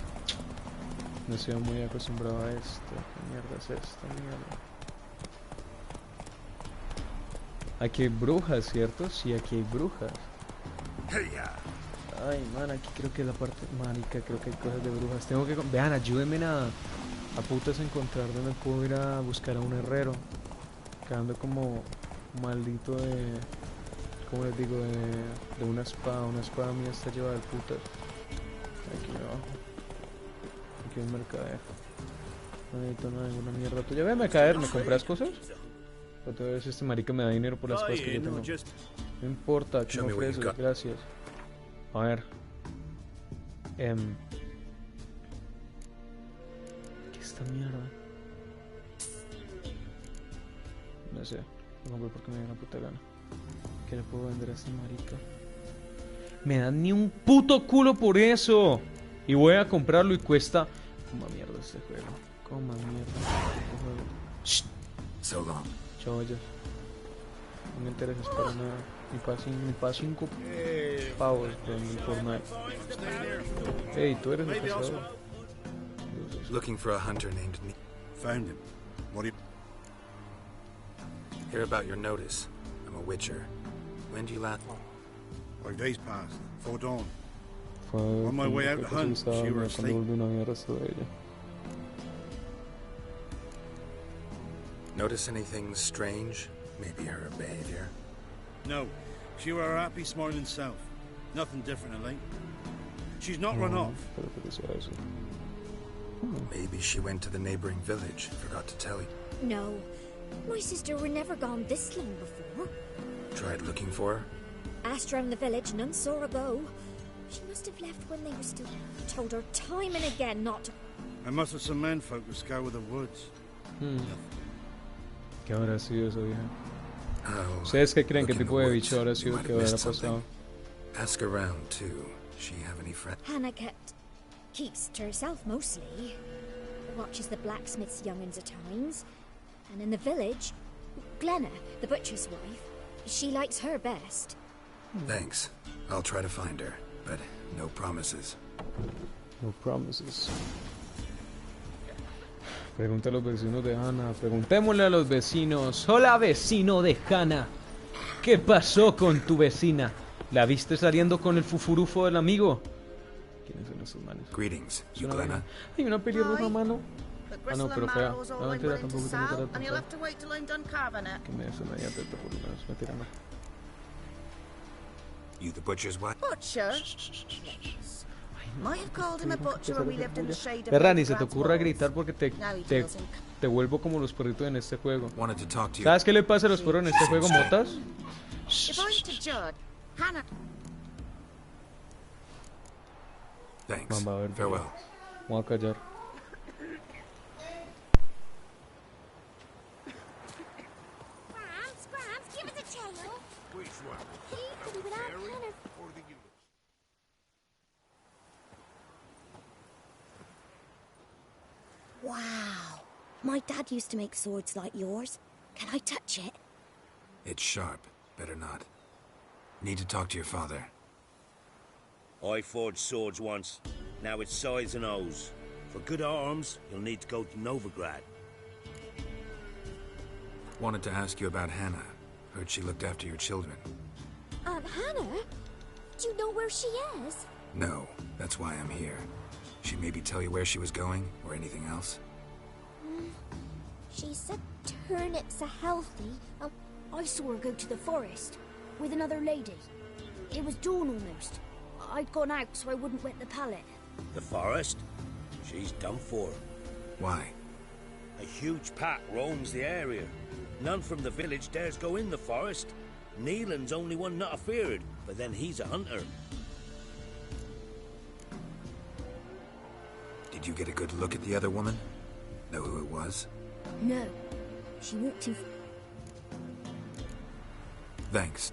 No estoy muy acostumbrado a esto. ¿Qué mierda es esta mierda? Aquí hay brujas, ¿cierto? Sí, aquí hay brujas. Ay, man, aquí creo que es la parte... Marica, creo que hay cosas de brujas. Tengo que... Vean, ayúdenme a putas a encontrar donde puedo ir a buscar a un herrero. Quedando como maldito de... ¿Cómo les digo? De una espada. Una espada mía está llevada de putas. Aquí abajo. Aquí un mercader. No necesito nada, ninguna mierda tuya. Ve, mercader, ¿me compras cosas? O te ves, este marica me da dinero por las cosas que yo tengo. No importa, ¿qué me ofreces? Gracias. A ver. ¿Qué es esta mierda? No sé. Lo compré porque me dio una puta gana. ¿Qué le puedo vender a este marica? Me dan ni un puto culo por eso. Y voy a comprarlo y cuesta... Coma mierda este juego. Coma mierda este juego. Shh. So long. Chavales. No me interesas para nada. Ni pa' 5 pavos en el Fortnite. Hey, tú eres el cazador. Looking for a hunter named Found him. What do you... Hear about your notice. I'm a witcher. When do you last... 5 days passed. Before dawn. On my way out to hunt, she was asleep. Notice anything strange? Maybe her behavior? No. She were a happy, smiling self. Nothing different, I think. She's not run off. Maybe she went to the neighboring village. Forgot to tell you. No. My sister were never gone this long before. Tried looking for her? Asked around the village, none saw her go. She must have left when they were still... Told her time and again not to... I must have some menfolk who scour the woods. ¿Qué habrá sido eso, vieja? Oh, ¿Ustedes qué creen? ¿Qué tipo de bicho habrá sido que habrá pasado? Ask around too. She have any friends? Hannah keeps to herself mostly. Watches the blacksmith's young'uns at times. And in the village, Glenna, the butcher's wife, she likes her best. Thanks. I'll try to find her, but no promises. No promises. Pregunta a los vecinos de Hannah. Preguntémosle a los vecinos. Hola, vecino de Hannah. ¿Qué pasó con tu vecina? ¿La viste saliendo con el fufurufo del amigo? ¿Quiénes son esos manes? Greetings, you Glenna. Hay una pelirroja, mano. Ah, no, pero fea. No, mentira, tampoco tengo cara de pensar. Que me suena ya teta por lo menos. Mentira, no. You the butcher's wife? Butcher? Might have called him a butcher when we lived in the shade of... Perra, ni se te ocurra gritar porque te vuelvo como los perritos en este juego. ¿Sabes qué le pasa a los perros en este juego, motas? If I'm to judge, Hannah... Thanks. Vamos a ver. Farewell. Vamos a callar. Scrams, give us a tail. Which one? He could be without Hannah. Or the unit? Wow. My dad used to make swords like yours. Can I touch it? It's sharp. Better not. Need to talk to your father. I forged swords once. Now it's size and O's. For good arms, you'll need to go to Novigrad. Wanted to ask you about Hannah. Heard she looked after your children. Aunt Hannah? Do you know where she is? No, that's why I'm here. She maybe tell you where she was going, or anything else? She said turnips are healthy. I saw her go to the forest with another lady. It was dawn almost. I'd gone out so I wouldn't wet the pallet. The forest? She's done for. Why? A huge pack roams the area. None from the village dares go in the forest. Neelan's only one not afeared, but then he's a hunter. Did you get a good look at the other woman? Know who it was? No. She walked in... Thanks.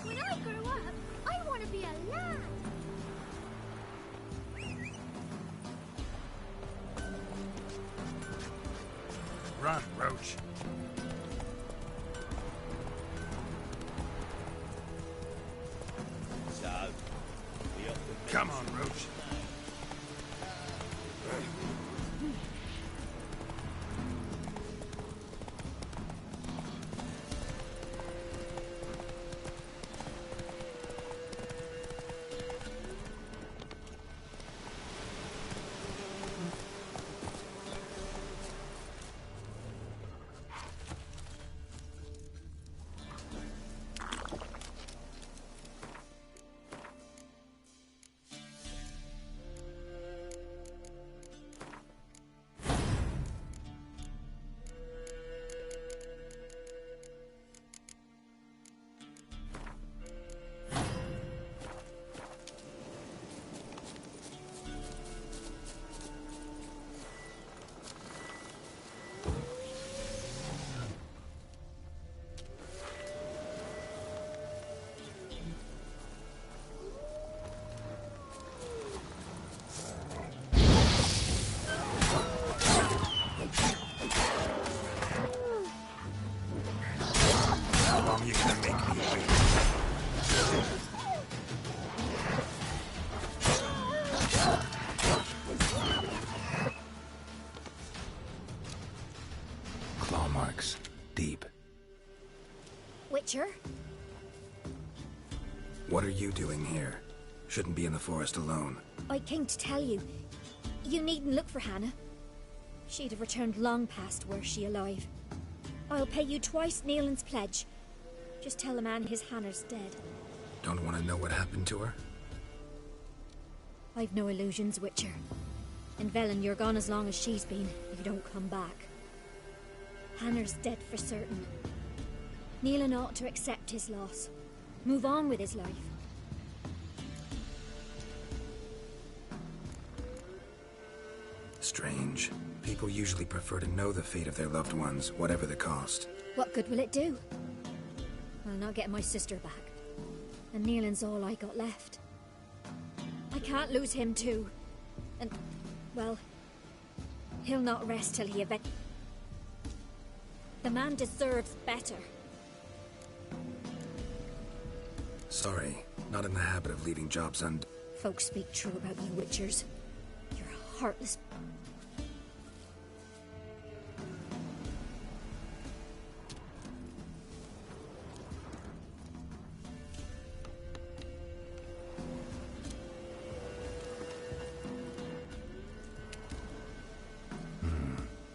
When I grow up, I want to be a lad. Run, Roach. So, we up to Come on, Roach. Claw marks. Deep. Witcher? What are you doing here? Shouldn't be in the forest alone. I came to tell you. You needn't look for Hannah. She'd have returned long past were she alive. I'll pay you twice Neelan's pledge. Just tell the man his Hannah's dead. Don't want to know what happened to her? I've no illusions, Witcher. In Velen, you're gone as long as she's been, if you don't come back. Hannah's dead for certain. Neelan ought to accept his loss. Move on with his life. Strange. People usually prefer to know the fate of their loved ones, whatever the cost. What good will it do? I'll not get my sister back. And Neelan's all I got left. I can't lose him too. And, well, he'll not rest till he The man deserves better. Sorry, not in the habit of leaving jobs undone. Folks speak true about you, Witchers. You're heartless.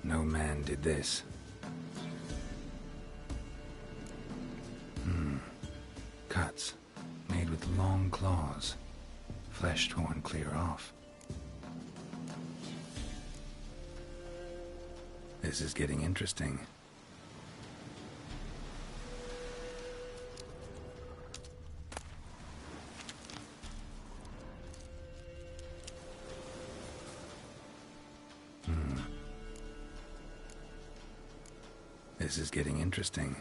No man did this. Cuts. Made with long claws. Flesh torn clear off. This is getting interesting. This is getting interesting.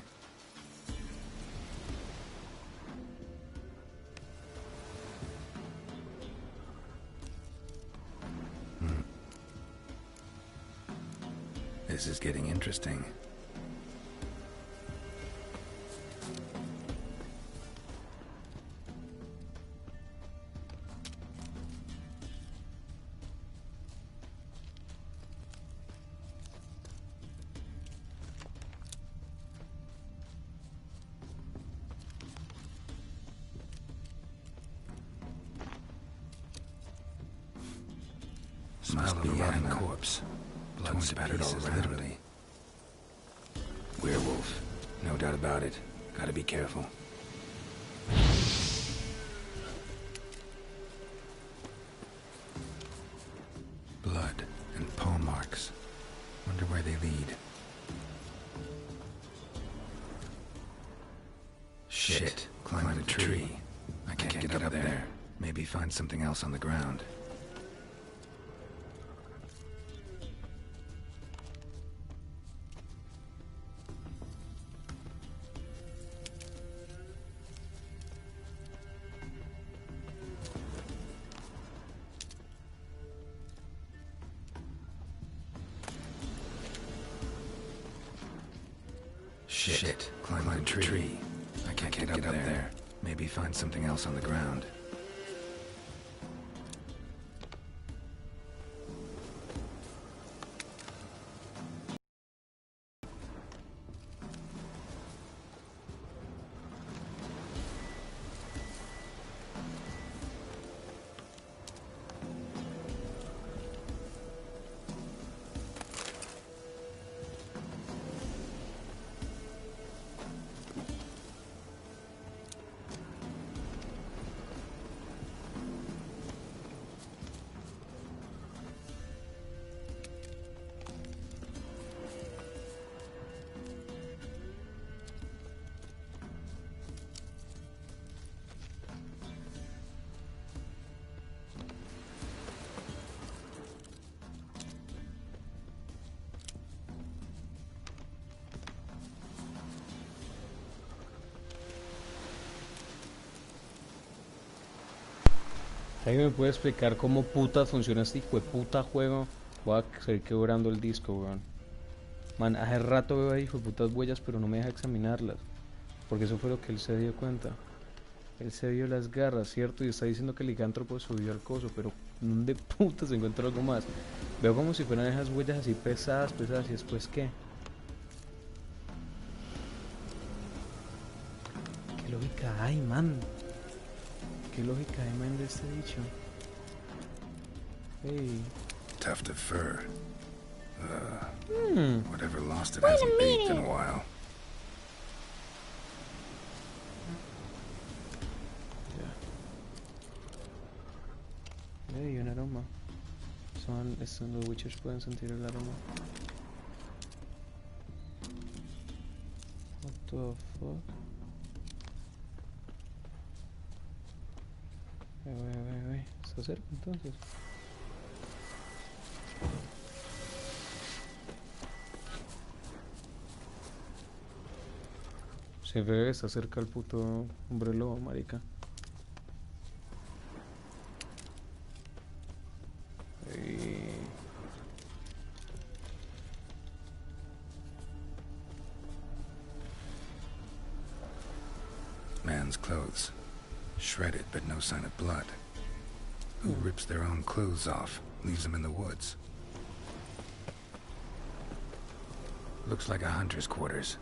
This is getting interesting. Smell of a rotting corpse. Blood spattered all around. Literally. Werewolf. No doubt about it. Gotta be careful. Blood and paw marks. Wonder where they lead. Shit. Climb a tree. I can't get up there. Maybe find something else on the ground. Shit. Climb a tree. I can't get up there. Maybe find something else on the ground. ¿Alguien me puede explicar cómo puta funciona este hijo de puta juego? Voy a seguir quebrando el disco, weón. Man, hace rato veo ahí hijo de putas huellas, pero no me deja examinarlas. Porque eso fue lo que él se dio cuenta. Él se dio las garras, ¿cierto? Y está diciendo que el licántropo subió al coso, pero ¿dónde puta se encuentra algo más? Veo como si fueran esas huellas así pesadas, y después ¿qué? ¿Qué lógica hay, man? ¿Qué lógica hay, man, de este dicho? Hey. Tuft of fur. Whatever lost it hasn't baked in a while. Ya. Hey, un aroma. Los witchers pueden sentir el aroma. What the fuck? Está cerca entonces. Siempre ve que está cerca el puto hombre lobo, marica. Man's clothes. Shredded, but no sign of blood. Who rips their own clothes off, leaves them in the woods? Looks like a hunter's quarters.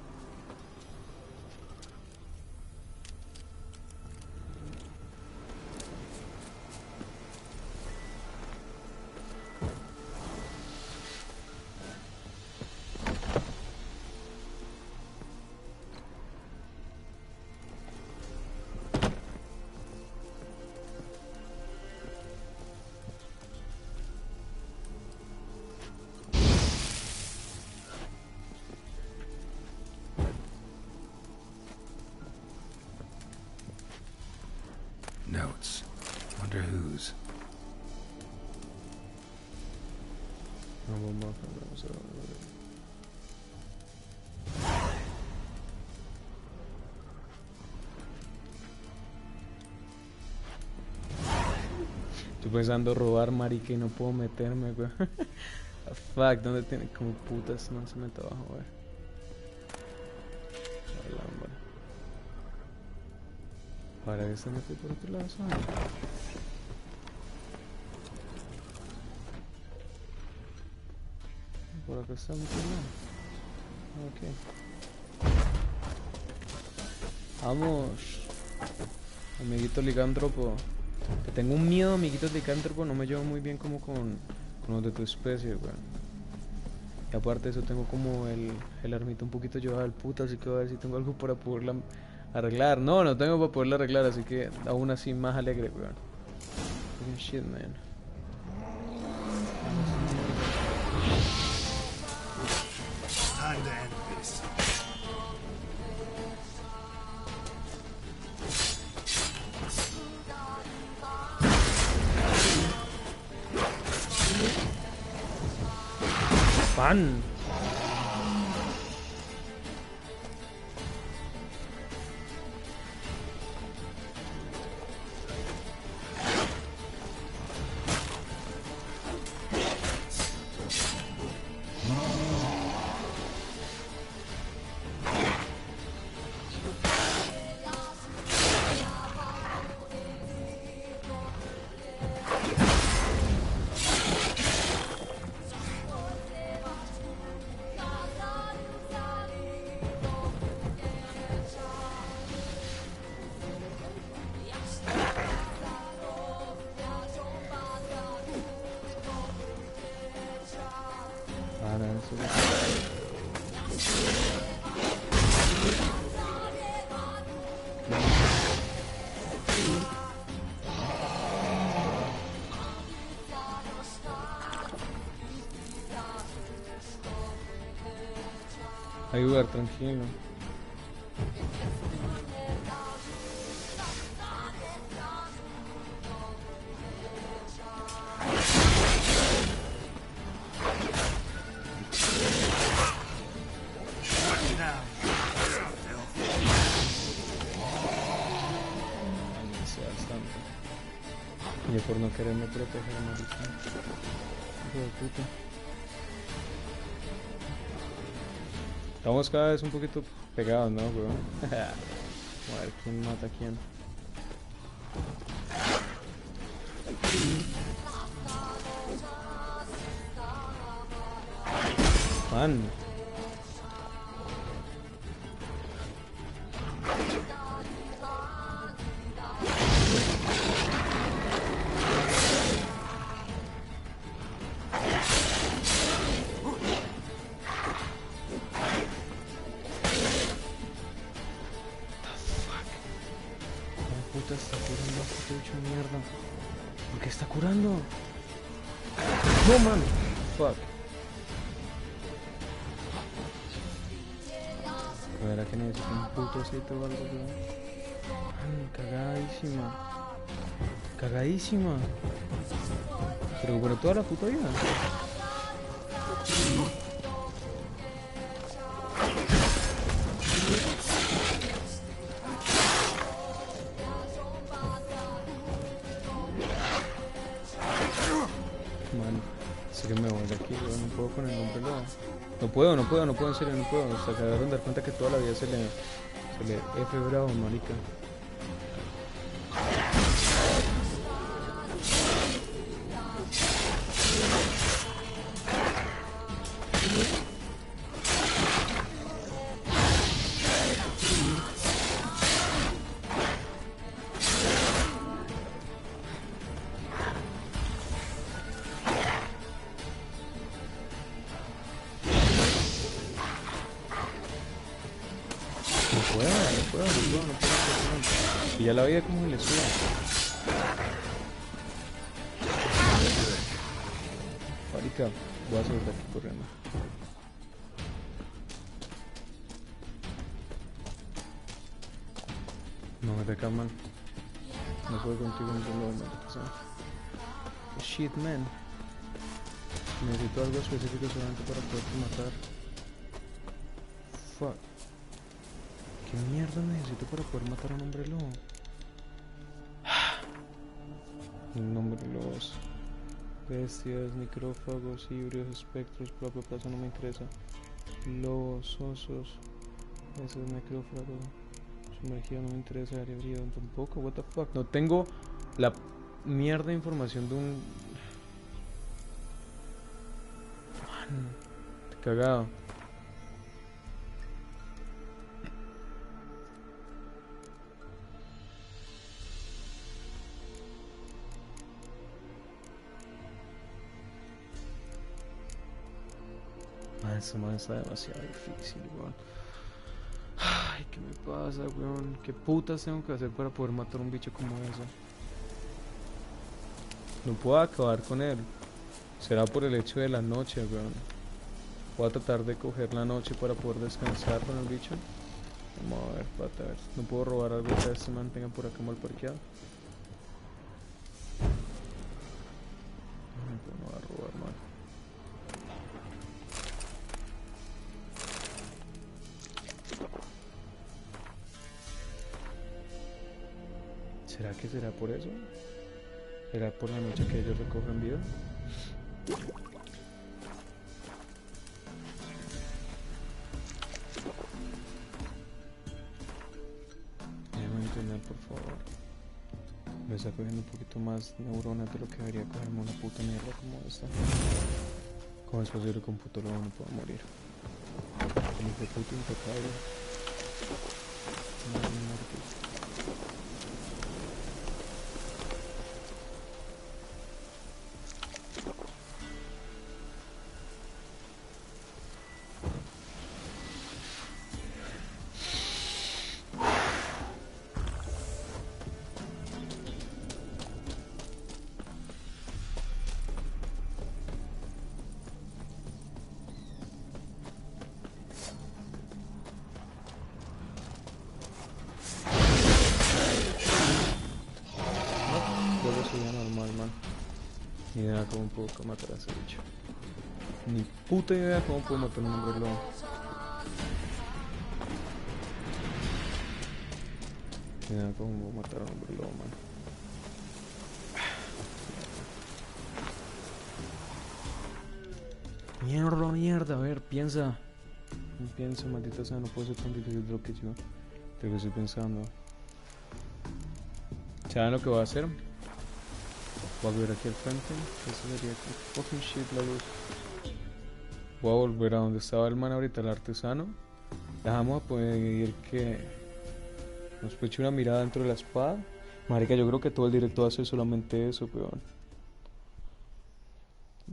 Notes. Wonder whose. Estoy pensando robar, marica, y no puedo meterme, weón. Fuck, ¿dónde tiene? Como putas, no se mete abajo, weón. Para que se mete por otro lado, ¿sabes? Por acá está metiendo. Ok. Vamos. Amiguito licántropo. Te tengo un miedo, amiguito licántropo. No me llevo muy bien como con los de tu especie, weón. Y aparte de eso tengo como el armito un poquito llevado al puta, así que voy a ver si tengo algo para poderla arreglar. No tengo para poderla arreglar, así que aún así más alegre, weón. Fucking shit, man. Time to end this. Pan. Ayudar, tranquilo. Y por no quererme proteger, marica. Hijo de puta. Estamos cada vez un poquito pegados, ¿no, weón? Vamos a ver quién mata a quién. Man. Está curando, este bicho de mierda. ¿Por qué está curando? No, man. Fuck. ¿Verdad que necesito un puto aceite o algo, weón? Man, cagadísima. Cagadísima. Pero por toda la puta vida. Así que me voy de aquí, weón. No puedo con el nombre lobo. No puedo, en serio, no puedo. Hasta que acabaron de dar cuenta que toda la vida se le F bravo, marica. No puedo. Y ya la veía como le suda. Marica, voy a salir de aquí corriendo. No me te calman. No puedo contigo en todo momento. Shit, man. Necesito algo específico solamente para poderte matar. Fuck. ¿Qué mierda necesito para poder matar a un hombre lobo? El nombre de los bestias, necrófagos, híbridos, espectros, propio plazo no me interesa. Lobos, osos, ese es necrófago. Sumergido no me interesa, área híbrido tampoco, what the fuck. No tengo la mierda de información de un... Man, te cagado. Esta man está demasiado difícil, weón. Ay, ¿qué me pasa, weón? ¿Qué putas tengo que hacer para poder matar un bicho como ese? No puedo acabar con él. Será por el hecho de la noche, weón. Voy a tratar de coger la noche para poder descansar con el bicho. Vamos a ver, espérate, a ver. No puedo robar algo que este man tenga por acá mal parqueado. No voy a robar, man. ¿Será que será por eso? ¿Será por la noche que ellos recogen vida? Déjame entender, por favor. Me está cogiendo un poquito más neuronas de lo que debería cogerme una puta mierda como esta. ¿Cómo es posible que un puto lobo no pueda morir? Como que puto impecable. Ni idea cómo puedo matar a ese bicho. Ni puta idea cómo puedo matar a un hombre lobo. Ni idea cómo puedo matar a un hombre lobo, man. Mierda, mierda, a ver, piensa. Piensa, maldita sea, no puede ser tan difícil de lo que estoy pensando. ¿Saben lo que voy a hacer? Voy a volver aquí al frente. Eso sería como fucking shit la luz. Voy a volver a donde estaba el man ahorita, el artesano. Dejamos a pedir que nos eche una mirada dentro de la espada. Marica, yo creo que todo el directo va a ser solamente eso, peón.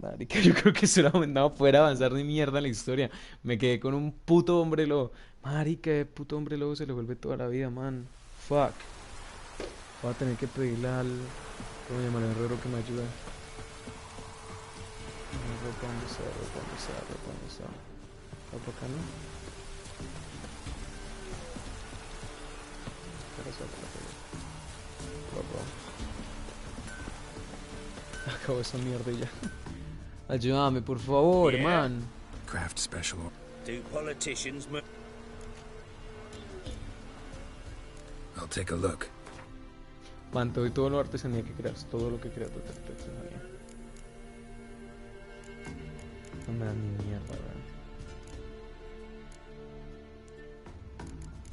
Marica, yo creo que solamente no voy a poder avanzar ni mierda en la historia. Me quedé con un puto hombre lobo. Marica, el puto hombre lobo se le vuelve toda la vida, man. Fuck. Voy a tener que pedirle al... ¿Cómo se llama el herrero que me ayude? ¿Dónde está? ¿Está por acá, no? Acabo esa mierda ya. Ayúdame, por favor, man. Craft special. Do politicians... I'll take a look. Man, te doy todo lo artesanía que creas, todo lo que creas de artesanía. No me da ni mierda, ¿verdad?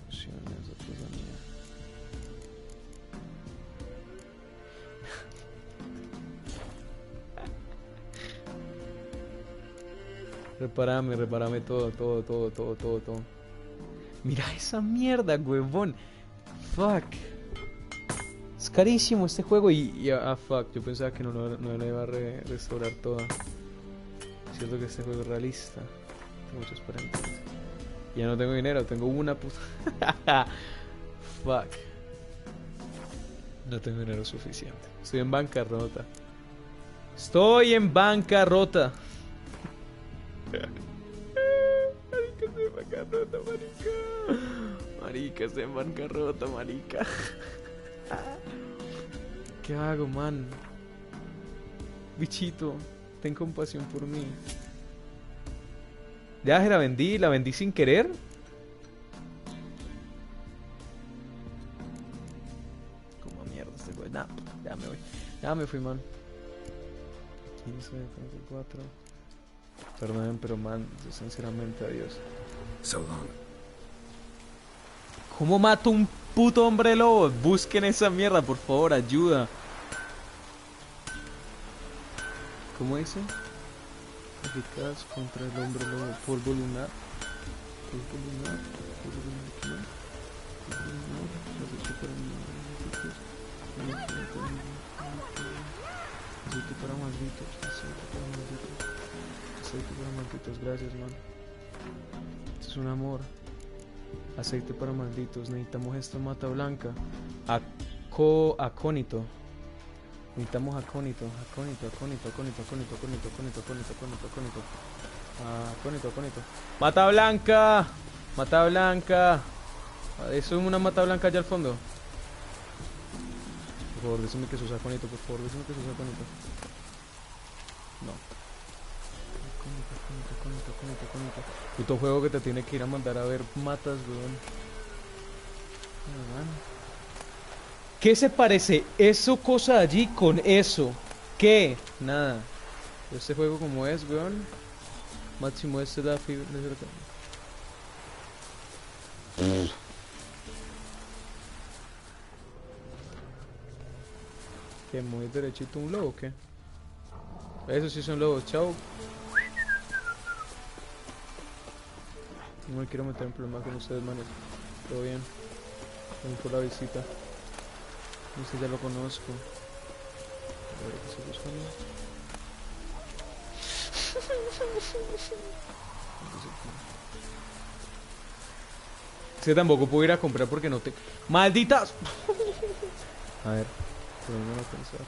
Pociones de artesanía. Repárame todo. Mira esa mierda, huevón. Fuck. Es carísimo este juego y fuck, yo pensaba que no le iba a restaurar toda. Es cierto que este juego es realista. Tengo muchos paréntesis. Ya no tengo dinero, tengo una puta. Fuck. No tengo dinero suficiente. Estoy en bancarrota. Marica, estoy en bancarrota, marica, estoy en bancarrota, marica. ¿Qué hago, man? Bichito, ten compasión por mí. Ya se la vendí sin querer. ¿Cómo mierda este güey? Nah, ya Ah, me fui, man. 15, 34. Perdonen, pero man, sinceramente, adiós. So long. ¿Cómo mato un puto hombre lobo? Busquen esa mierda, por favor, ayuda. ¿Cómo dice? Eficaz contra el hombre lobo. Polvo lunar. Polvo lunar. Polvo lunar. ¿Qué más? Polvo lunar. Aceite para malditos. Aceite para malditos. Aceite para malditos. Aceite para malditos. Gracias, man. Esto es un amor. Aceite para malditos. Necesitamos esta mata blanca. Acónito. Necesitamos acónito. Mata blanca. Mata blanca. Eso es una mata blanca allá al fondo. Por favor, decime que eso es acónito. Por favor, decime que eso es acónito. No. Acónito. Puto juego que te tiene que ir a mandar a ver matas, weón. ¿Qué se parece eso cosa allí con eso? ¿Qué? Nada. Este juego como es, weón. Máximo este da fibra. ¿Qué? ¿Muy derechito un lobo o qué? Esos sí son lobos, chao. No me quiero meter en problemas con ustedes, manes. Todo bien. Gracias por la visita. Este ya lo conozco. A ver qué se busca. Sí, tampoco puedo ir a comprar porque no te... ¡Malditas! A ver, podemos pensar.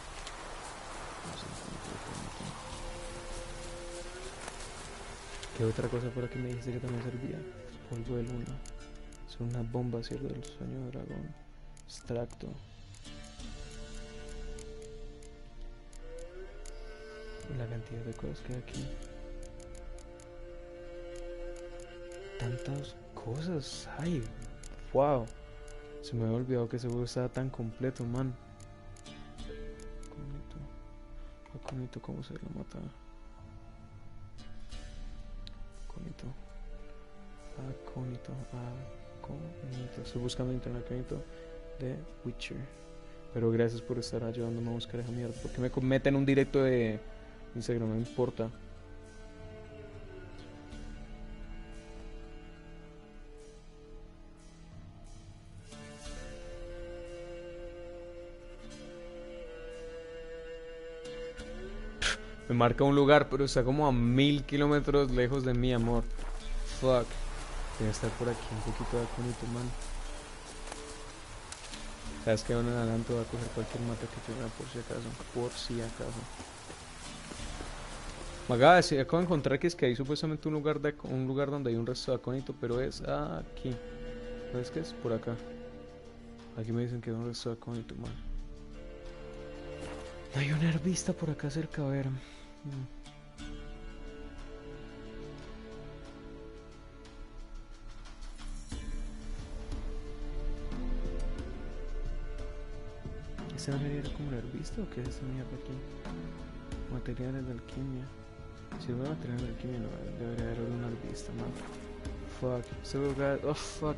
¿Qué otra cosa por aquí me dijiste que también servía? Polvo de luna. Son unas bombas, ¿cierto? Del sueño de dragón. Extracto. La cantidad de cosas que hay aquí. Tantas cosas. Ay, wow. Se me había olvidado que ese juego estaba tan completo, man. Acónito, ¿cómo se lo mata? Acónito. Estoy buscando en internet acónito de Witcher. Pero gracias por estar ayudándome a buscar esa mierda. Porque me meten un directo de Instagram, no me importa. Me marca un lugar, pero está como a 1000 kilómetros lejos de mi amor. Fuck. Tiene que estar por aquí un poquito de acónito, man. Sabes que van en adelante, voy a coger cualquier mata que tenga por si acaso. Por si acaso. Magada, sí, acabo de encontrar que es que hay supuestamente un lugar donde hay un resto de acónito, pero es aquí. ¿Sabes qué es? Por acá. Aquí me dicen que hay un resto de acónito, man. Hay una herbista por acá cerca, a ver. ¿Esta debería ser como la herbista o qué es esta mierda aquí? Materiales de alquimia. Si hubiera materiales de alquimia, no debería haber una herbista, man. Fuck. Este lugar. Oh, fuck.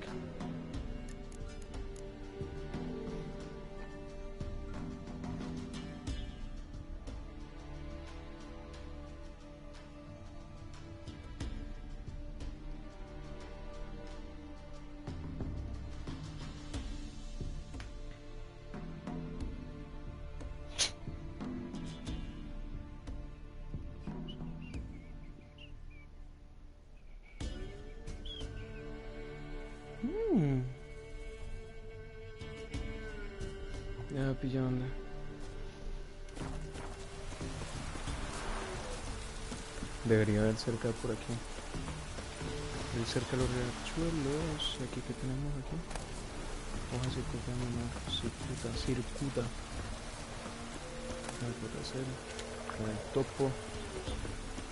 Ya pillé onda. Debería haber cerca por aquí. Hay cerca los riachuelos. Aquí que tenemos aquí. Hoja circuta. ¿Qué puede hacer? Con el topo.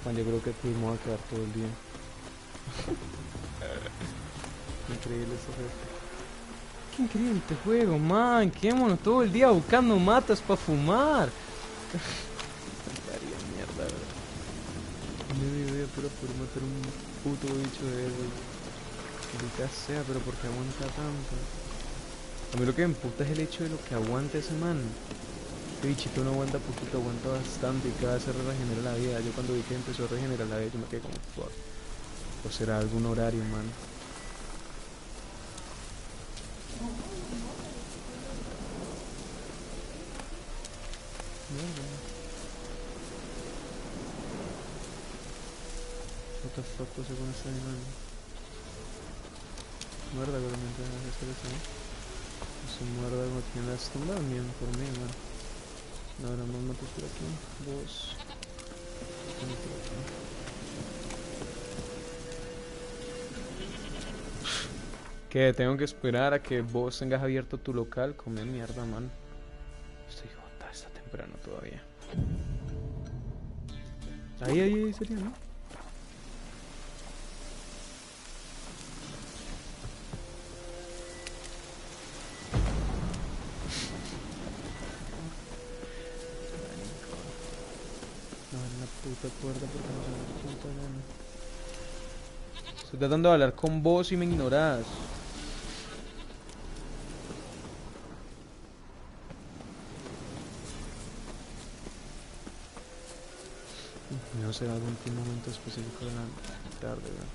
Man, yo creo que pudimos quedar todo el día. Increíble este juego. Qué increíble este juego, man. Quedémonos todo el día buscando matas para fumar. Daría mierda, ¿verdad? Me vive por matar un puto bicho de esos. Ahorita sea, pero ¿por qué aguanta tanto? A mí lo que me emputa es el hecho de lo que aguanta ese man. Este bichito no aguanta poquito, aguanta bastante y cada vez se regenera la vida. Yo cuando vi que empezó a regenerar la vida, yo me quedé como fuck. O será algún horario, man. Mierda. What the fuck pasa con este animal? Muerda, pero mientras hacer eso, ¿no? Se muerda como aquí en las tumbas, bien por mí, man. No habrá más matos por aquí. Vos. ¿Qué? Tengo que esperar a que vos tengas abierto tu local. Come mierda, man. Estoy jota, está temprano todavía. Ahí sería, ¿no? Puta puerta porque no se me puta gana. Estoy tratando de hablar con vos y me ignorás. No sé, algún momento específico de la tarde, ¿verdad?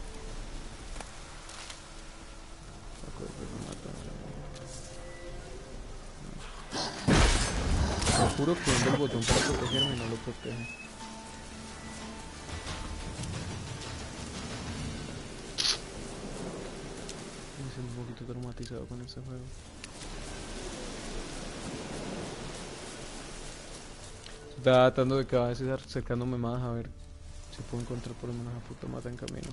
Te juro que el botón para protegerme no lo protege. Un poquito traumatizado con este juego. Estaba tratando de cada vez ir acercándome más a ver si puedo encontrar por lo menos a puta mata en camino.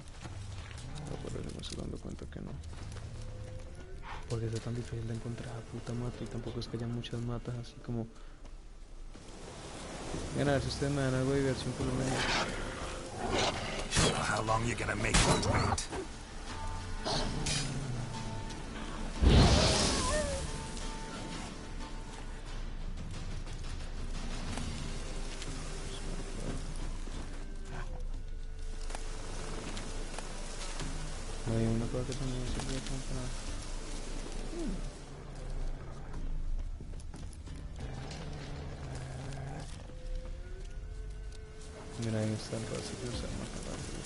Pero por eso me estoy dando cuenta que no. Porque es tan difícil de encontrar a puta mata y tampoco es que haya muchas matas así como... Bien, a ver si ustedes me dan algo de diversión por lo menos. How long you gonna make me wait? Hay una cosa que también se puede comprar. Mira, ahí está el paso que usar más rápido.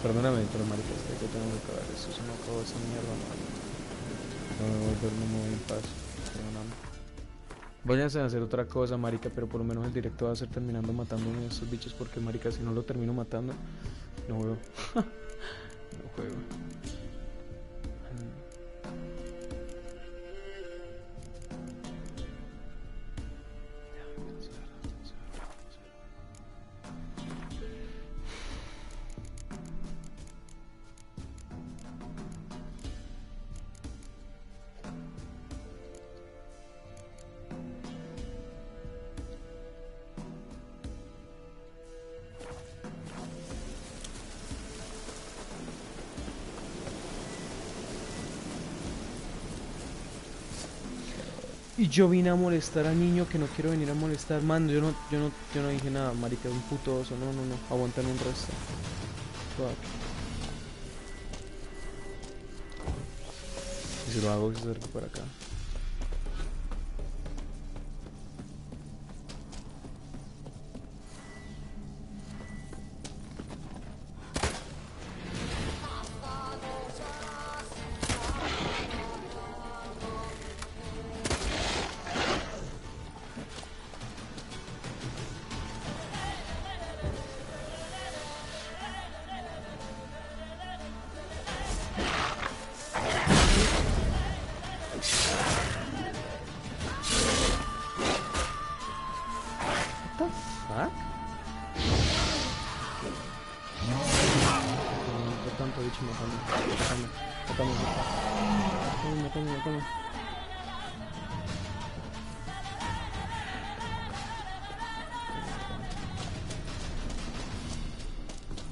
Perdóname, pero marica, es que tengo que acabar esto, se me acabó esa mierda, man. No me voy a volver muy en paz, perdóname. Váyanse a hacer otra cosa, marica, pero por lo menos el directo va a ser terminando matando uno de estos bichos, porque marica, si no lo termino matando, no juego. No juego. Y yo vine a molestar al niño que no quiero venir a molestar. Man, yo no dije nada, marica, un puto oso. No, aguantan un resto. Fuck. Y si lo hago, se acerca para acá. Matame.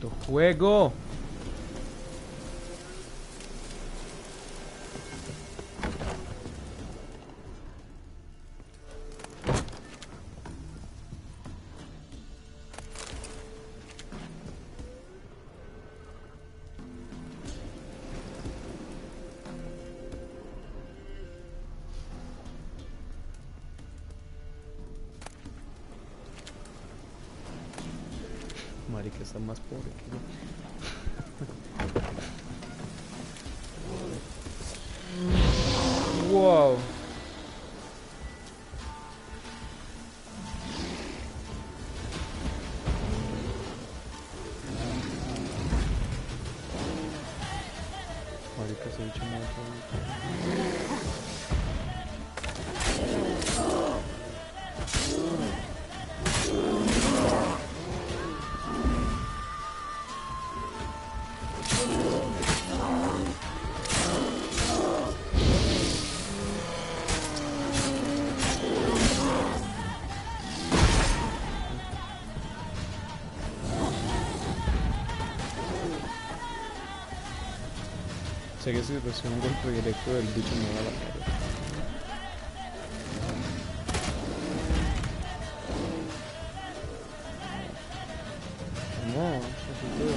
¡Tu juego! Marica, está más pobre que yo. Wow. Marica, se ha hecho mucho. Sé que si recibe un golpe directo del bicho me va a la cara. No, así todo.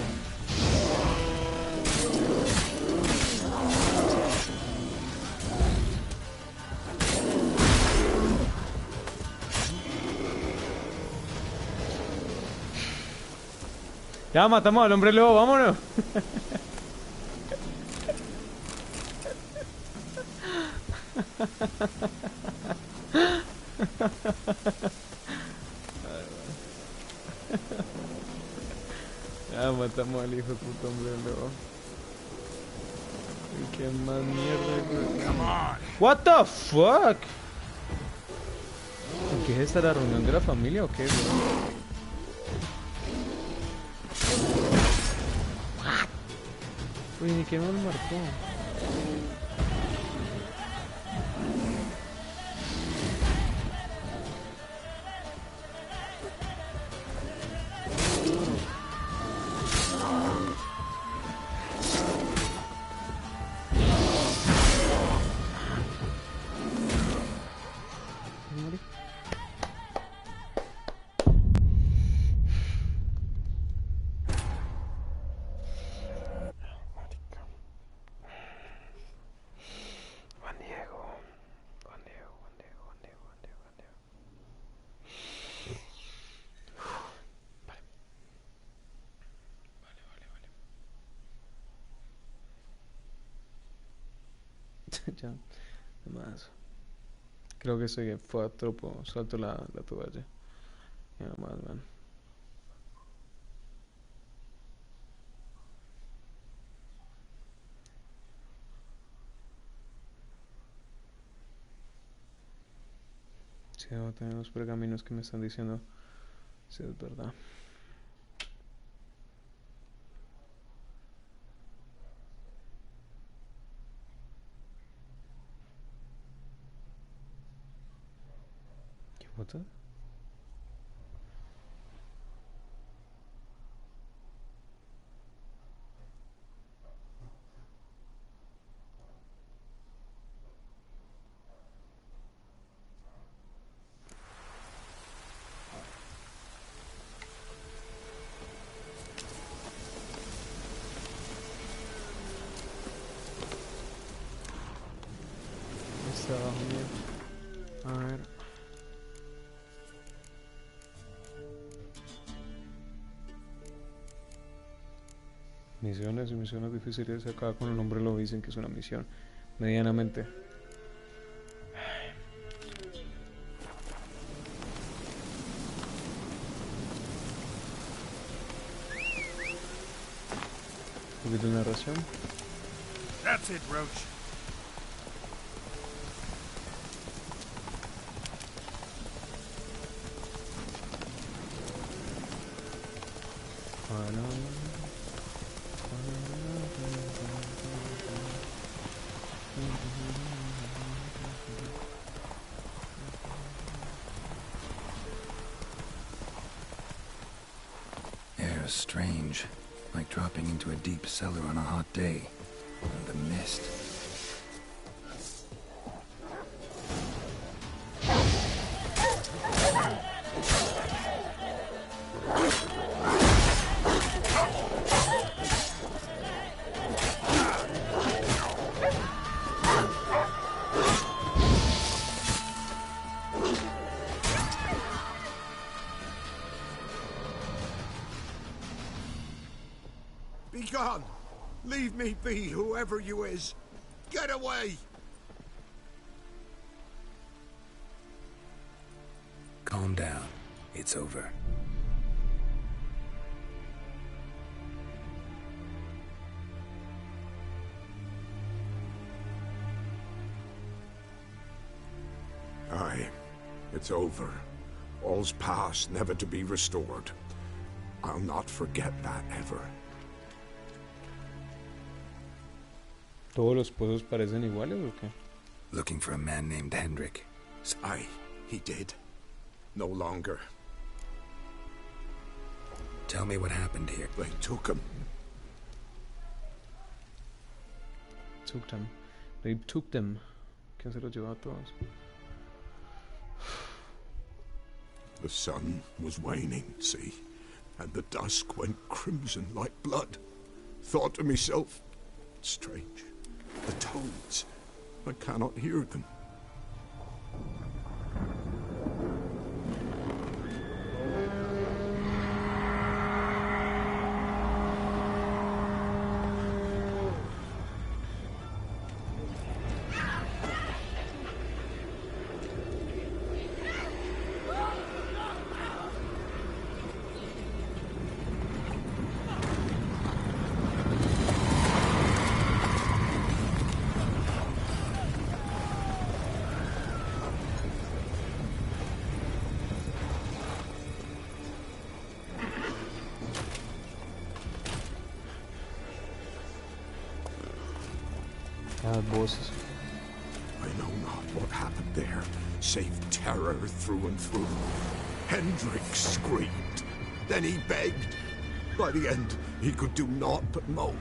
Ya matamos al hombre lobo, vámonos. Ya matamos al hijo de puta hombre lobo. Y qué más mierda. What the fuck? ¿Qué es esta, la reunión de la familia o qué, bro? Uy, ni que me lo marcó. Ya, más. Creo que se fue a tropo. Salto la toalla. Ya más, man. Sí, voy a tener unos pergaminos que me están diciendo si es verdad. ¿Qué foto? Está abajo mío. A ver. Misiones y misiones difíciles. Acá con el nombre lo dicen que es una misión medianamente. Un poquito de narración. That's it, Roach. Air is strange, like dropping into a deep cellar on a hot day. And the mist. gone! Leave me be, whoever you is! Get away! Calm down. It's over. Aye, it's over. All's past, never to be restored. I'll not forget that ever. ¿Todos los pozos parecen iguales o qué? Looking for a man named Hendrik. Aye, he did. No longer. Tell me what happened here. They took him. Took them. They took them. ¿Quién se los llevó a todos? The sun was waning, see? And the dusk went crimson like blood. Thought to myself, strange. The toads. I cannot hear them. Voices. I know not what happened there, save terror through and through. Hendrik screamed. Then he begged. By the end, he could do naught but moan.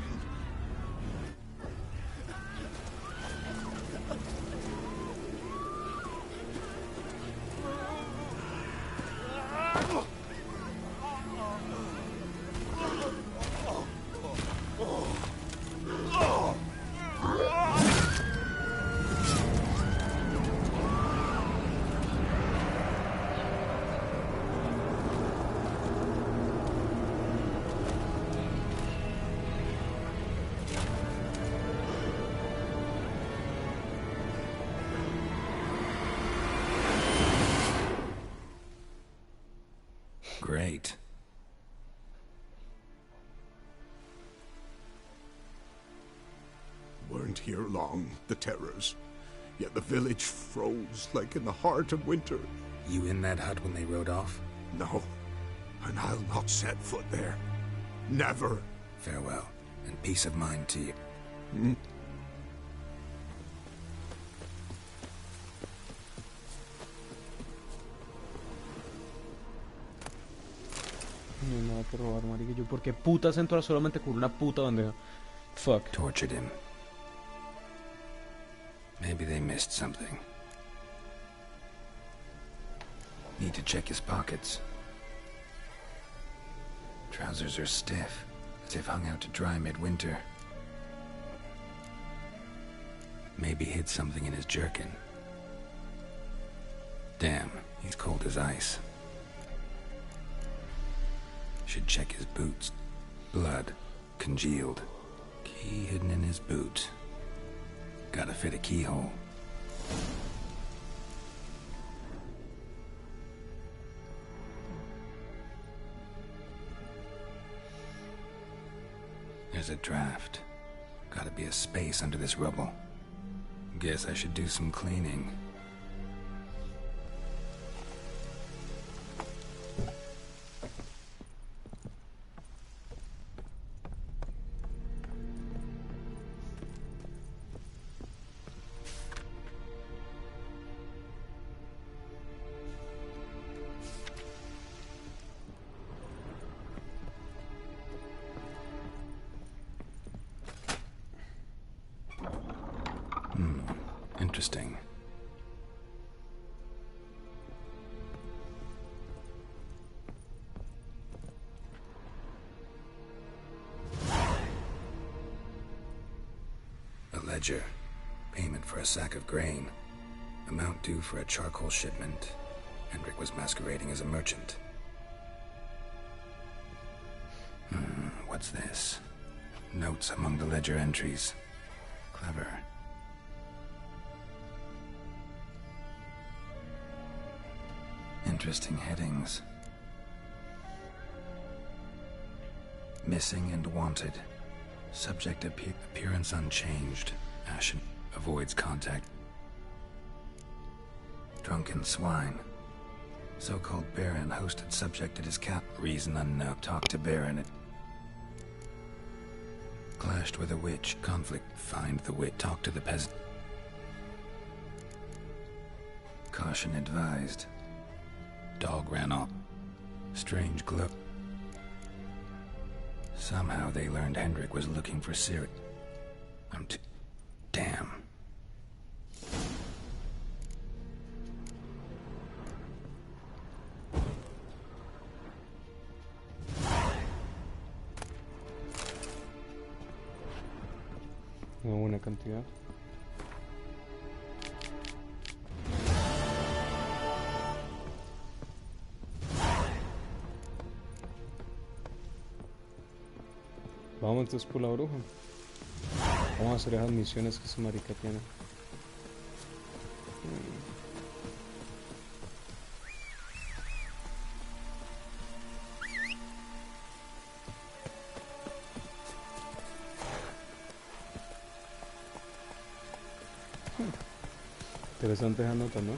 Great. Weren't here long, the terrors. Yet the village froze like in the heart of winter. You in that hut when they rode off? No, and I'll not set foot there. Never. Farewell, and peace of mind to you. Hmm? No hay nada que robar, marica. Yo, ¿por qué putas entro solamente con una puta bandeja? Fuck. Tortured him. Maybe they missed something. Need to check his pockets. Trousers are stiff, as if hung out to dry midwinter. Maybe hid something in his jerkin. Damn, he's cold as ice. Should check his boots. Blood, congealed. Key hidden in his boot. Gotta fit a keyhole. There's a draft. Gotta be a space under this rubble. Guess I should do some cleaning. Interesting. A ledger. Payment for a sack of grain. Amount due for a charcoal shipment. Hendrik was masquerading as a merchant. What's this? Notes among the ledger entries. Clever. Interesting headings. Missing and wanted. Subject appearance unchanged. Ashen. Avoids contact. Drunken swine. So-called Baron hosted subject at his cap. Reason unknown. Talk to Baron. Clashed with a witch. Conflict. Find the witch. Talk to the peasant. Caution advised. Dog ran off. Strange glow. Somehow they learned Hendrik was looking for Ciri. Damn. Una buena cantidad. Vamos entonces por la bruja. Vamos a hacer esas misiones que esa marica tiene. Interesante esa nota, ¿no?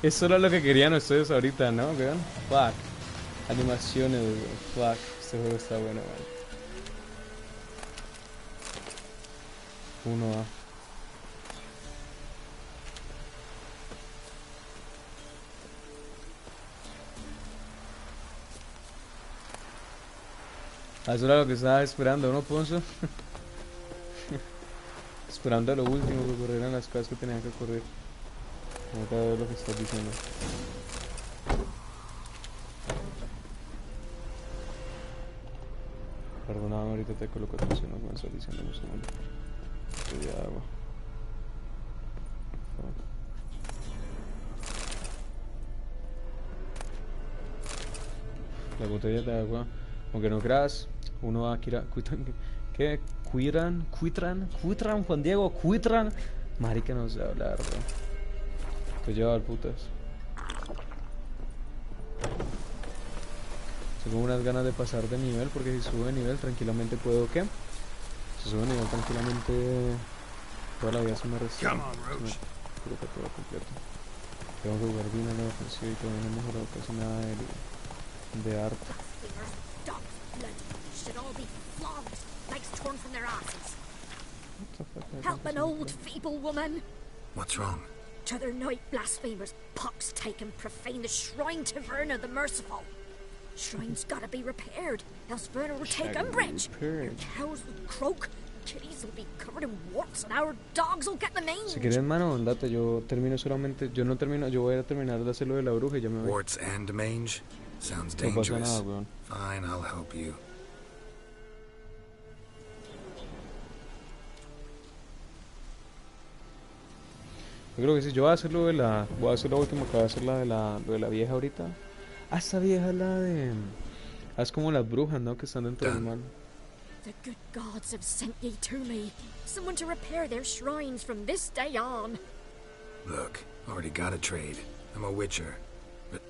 Eso era lo que querían ustedes ahorita, ¿no? ¿Vean? Fuck. Animaciones, fuck. Este juego está bueno, man. 1A. Eso era lo que estaba esperando, ¿no, Ponzo? Esperando a lo último que corrieran las cosas que tenían que correr. Vamos a ver lo que estás diciendo. Perdóname, ahorita te coloco atención a lo que me estás diciendo en un segundo. De agua. La botella de agua. Aunque no creas, uno va a ¿qué? Cuitran, Juan Diego, Cuitran. Marica, no sé hablar, bro. Te lleva al putas. Tengo unas ganas de pasar de nivel, porque si subo de nivel tranquilamente puedo, ¿qué? Si subo de nivel tranquilamente toda la vida se me resta. Creo que todo completo. Tengo que jugar bien en la ofensiva y todavía no he mejorado casi nada de de arte. Help an old, feeble woman. What's wrong? T'other night, blasphemers pox take and profane the shrine to Verna the Merciful. Shrine's gotta be repaired, else Verna will take umbrage. Your cows will croak, kitties will be covered in warts, and our dogs will get the mange. Si quieres, mano, andate. Yo termino solamente. Yo no termino. Yo voy a terminar de hacer lo de la bruja y ya me voy. Warts and mange? Sounds No pasa dangerous. nada, weón. Fine, I'll help you. Yo creo que si yo voy a hacer lo de la. Voy a hacer la última que voy a hacer lo de la vieja ahorita. Ah, esta vieja es la de. Ah, es como las brujas, ¿no? Que están dentro del mar. The good gods have sent ye to me. Someone to repair their shrines from this day on. Look, already got a trade. I'm a witcher. But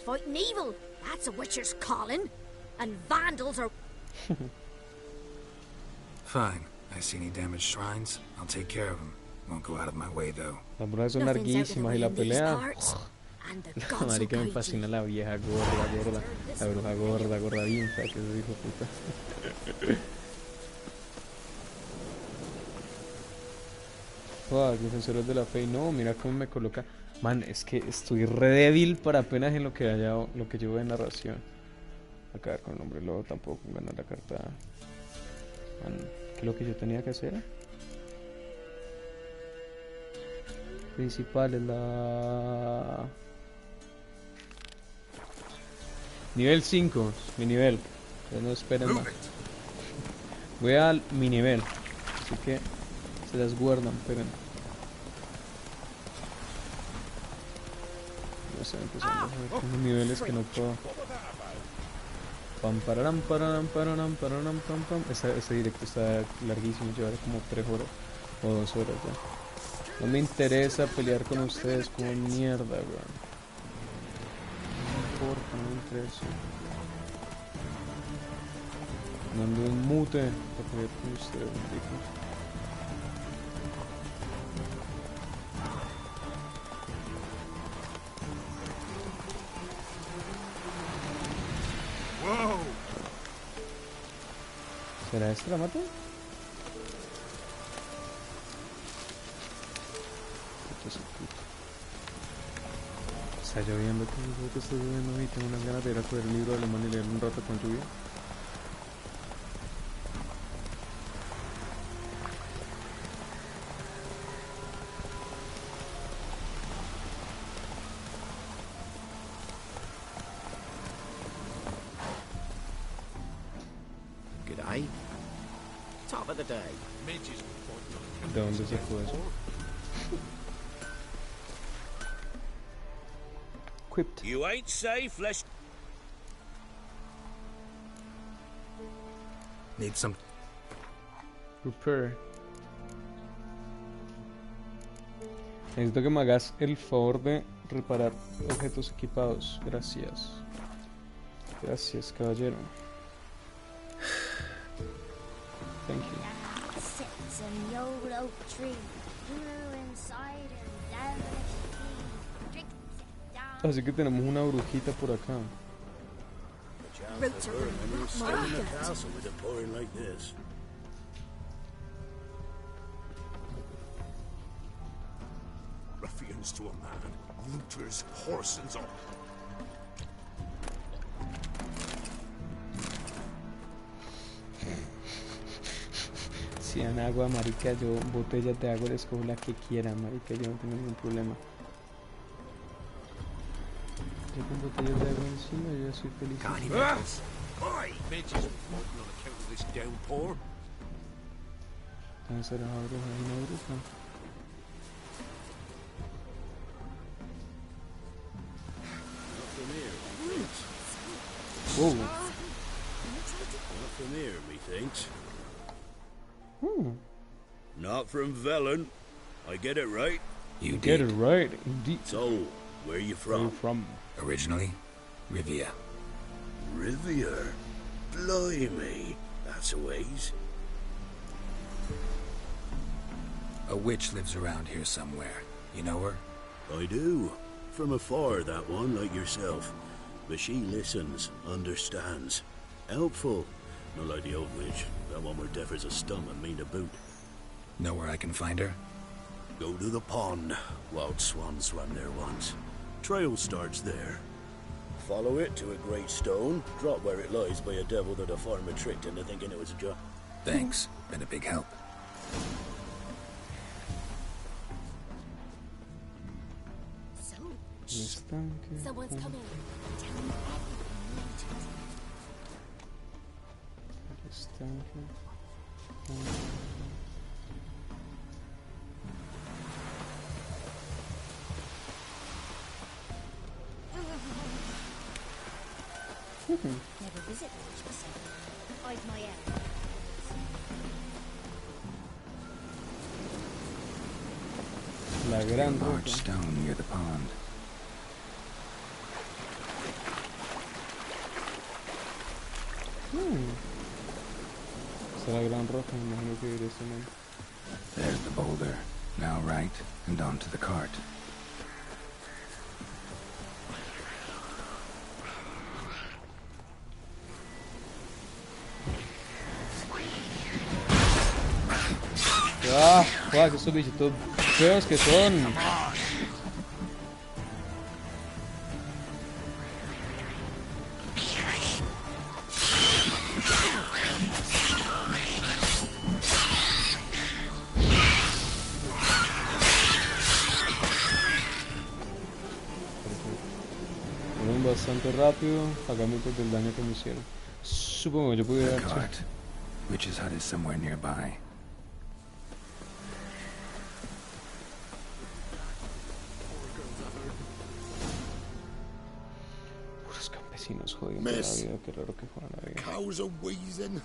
Fighting evil, that's a witcher's calling. And vandals are... fine. I see any damaged shrines, I'll take care of them. Won't go out of my way, though. Las brujas son larguísimas y la pelea. Marica, me fascina la vieja gorda. La bruja gorda, bien fea, que es hijo de puta. Joder, defensores de la fe. No, mira cómo me coloca. Man, es que estoy re débil para apenas en lo que llevo de narración. Acabar con el hombre lobo, tampoco ganar la carta. Man, ¿qué es lo que yo tenía que hacer? Principal es la... Nivel 5, mi nivel. Ya no esperen más. Voy al mi nivel. Así que se las guardan, esperen. Ya estoy empezando a ver unos niveles que no puedo. Pam pararam pararam pararam pararam pam pam. Este directo está larguísimo, llevará como 3 horas o 2 horas ya. No me interesa pelear con ustedes como mierda, weón. No importa, no me interesa. No ando en mute para pelear con ustedes, chicos. Wow. ¿Será este la mata? Está lloviendo, que está lloviendo y tengo unas ganas de ir a coger el libro de alemán y leer un rato con lluvia. G'day. Top of the day. ¿De dónde se fue eso? You ain't safe, let's... need some... Repair. Necesito que me hagas el favor de reparar objetos equipados. Gracias. Gracias, caballero. Thank you. Sits in the old oak tree, inside and lavish tea. Así que tenemos una brujita por acá. Roots are staying in the castle with it pouring like this. Ruffians to a man, looters, horses, all. Si dan agua, marica, yo botellas de agua les cojo la que quiera, marica, yo no tengo ningún problema. Yo con botellas de agua encima, yo ya soy feliz. Oi! Bitches fighting on account of this downpour. Entonces era una bruja. Whoa. Not from here, methinks. Not from Velen. I get it right? You get it right, indeed. So, where you from? Where you from? Originally, Rivia. Rivia? Blimey. That's a ways. A witch lives around here somewhere. You know her? I do. From afar, that one, like yourself. But she listens, understands. Helpful. Not like the old witch. That one were deaf as a stump and mean to boot. Know where I can find her? Go to the pond. Wild swans swam there once. Trail starts there. Follow it to a great stone. Drop where it lies by a devil that a farmer tricked into thinking it was a job. Thanks. Been a big help. Someone's coming. Tell me Never visit the witch myself. Hide my end. La gran large stone near the pond. Esa la gran roca, me imagino que directamente. There's the boulder. Now right, and onto the cart. ¡Ah! ¡Guau! ¡Esos bichitos feos que son! Fueron bastante rápido, pagamos por el daño que me hicieron. Supongo que yo pudiera haber hecho. Witch's hut is somewhere nearby. Miss, cows are wheezing,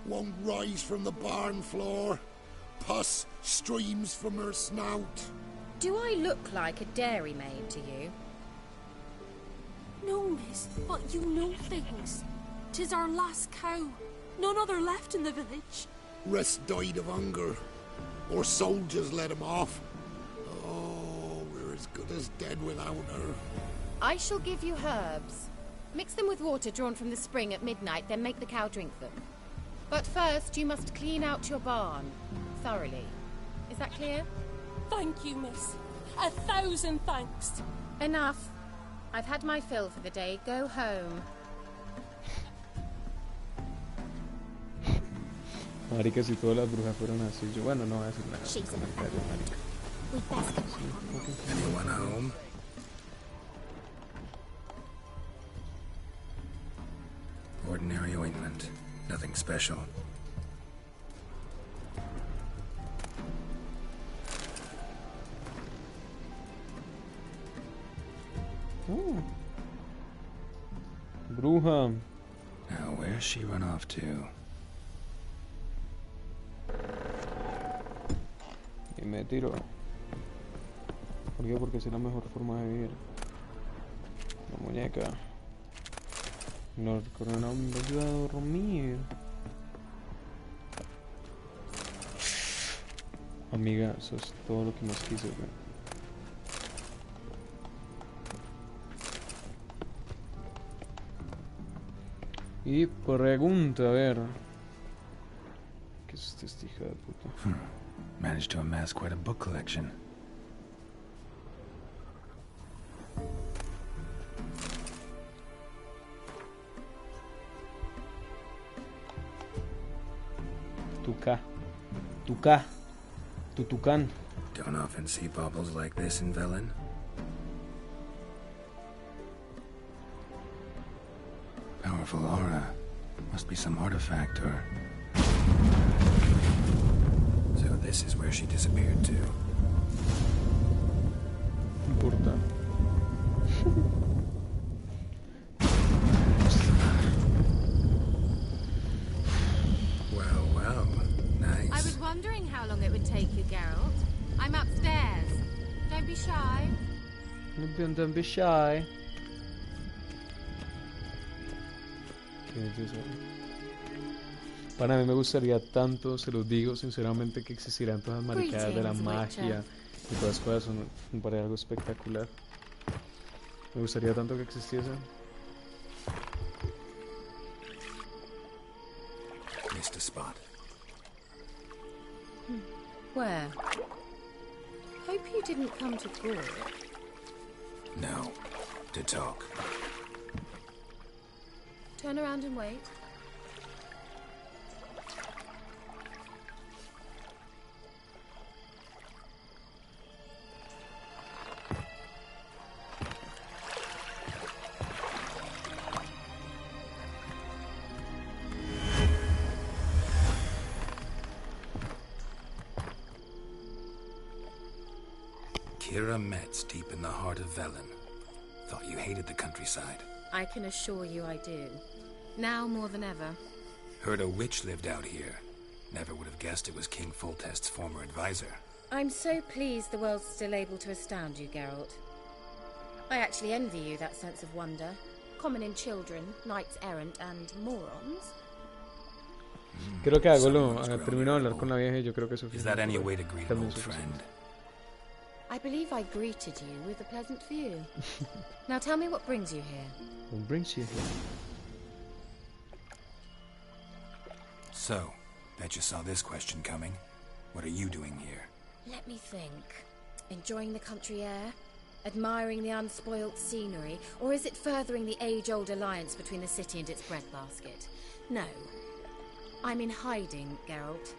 won't rise from the barn floor, pus streams from her snout. Do I look like a dairymaid to you? No, miss, but you know things. 'Tis our last cow. None other left in the village. Rest died of hunger, or soldiers let him off. Oh, we're as good as dead without her. I shall give you herbs. Mix them with water drawn from the spring at midnight, then make the cow drink them. But first, you must clean out your barn thoroughly. Is that clear? Thank you, miss. 1,000 thanks. Enough. I've had my fill for the day. Go home. Marica, si todas las brujas fueron así, yo, bueno, no voy a decir nada. Anyone home? Ordinary ointment. Nothing special. Bruja. Now, where's she run off to? Y me tiro. ¿Por qué? Porque es la mejor forma de vivir. La muñeca. No recuerdo, no me ayuda a dormir. Amiga, eso es todo lo que más quise ver. Y pregunta, a ver. ¿Qué es esta hija de puta? Managed to amass quite a book collection. Tutucán. Don't often see baubles like this in Velen. Powerful aura. Must be some artifact or... So this is where she disappeared to. Importa. Well, nice. I was wondering how long it would take you, Geralt. I'm upstairs. Don't be shy. Don't be shy. Para mí me gustaría tanto, se los digo sinceramente, que existieran todas las maricadas de la magia y todas las cosas. Me parece algo espectacular. Me gustaría tanto que existiese. missed a spot. Where? Hope you didn't come to gore. No, to talk. Turn around and wait. Kira Metz, deep in the heart of Velen. Thought you hated the countryside. I can assure you I do. Now more than ever. Heard a witch lived out here. Never would have guessed it was King Foltest's former advisor. I'm so pleased the world's still able to astound you, Geralt. I actually envy you that sense of wonder. Common in children, knights errant, and morons. Creo que termino de hablar con la vieja y yo creo que eso Is that any way to greet an old friend? I believe I greeted you with a pleasant view. Now tell me what brings you here. What brings you here? So, bet you saw this question coming. What are you doing here? Let me think. Enjoying the country air? Admiring the unspoilt scenery? Or is it furthering the age-old alliance between the city and its breadbasket? No. I'm in hiding, Geralt.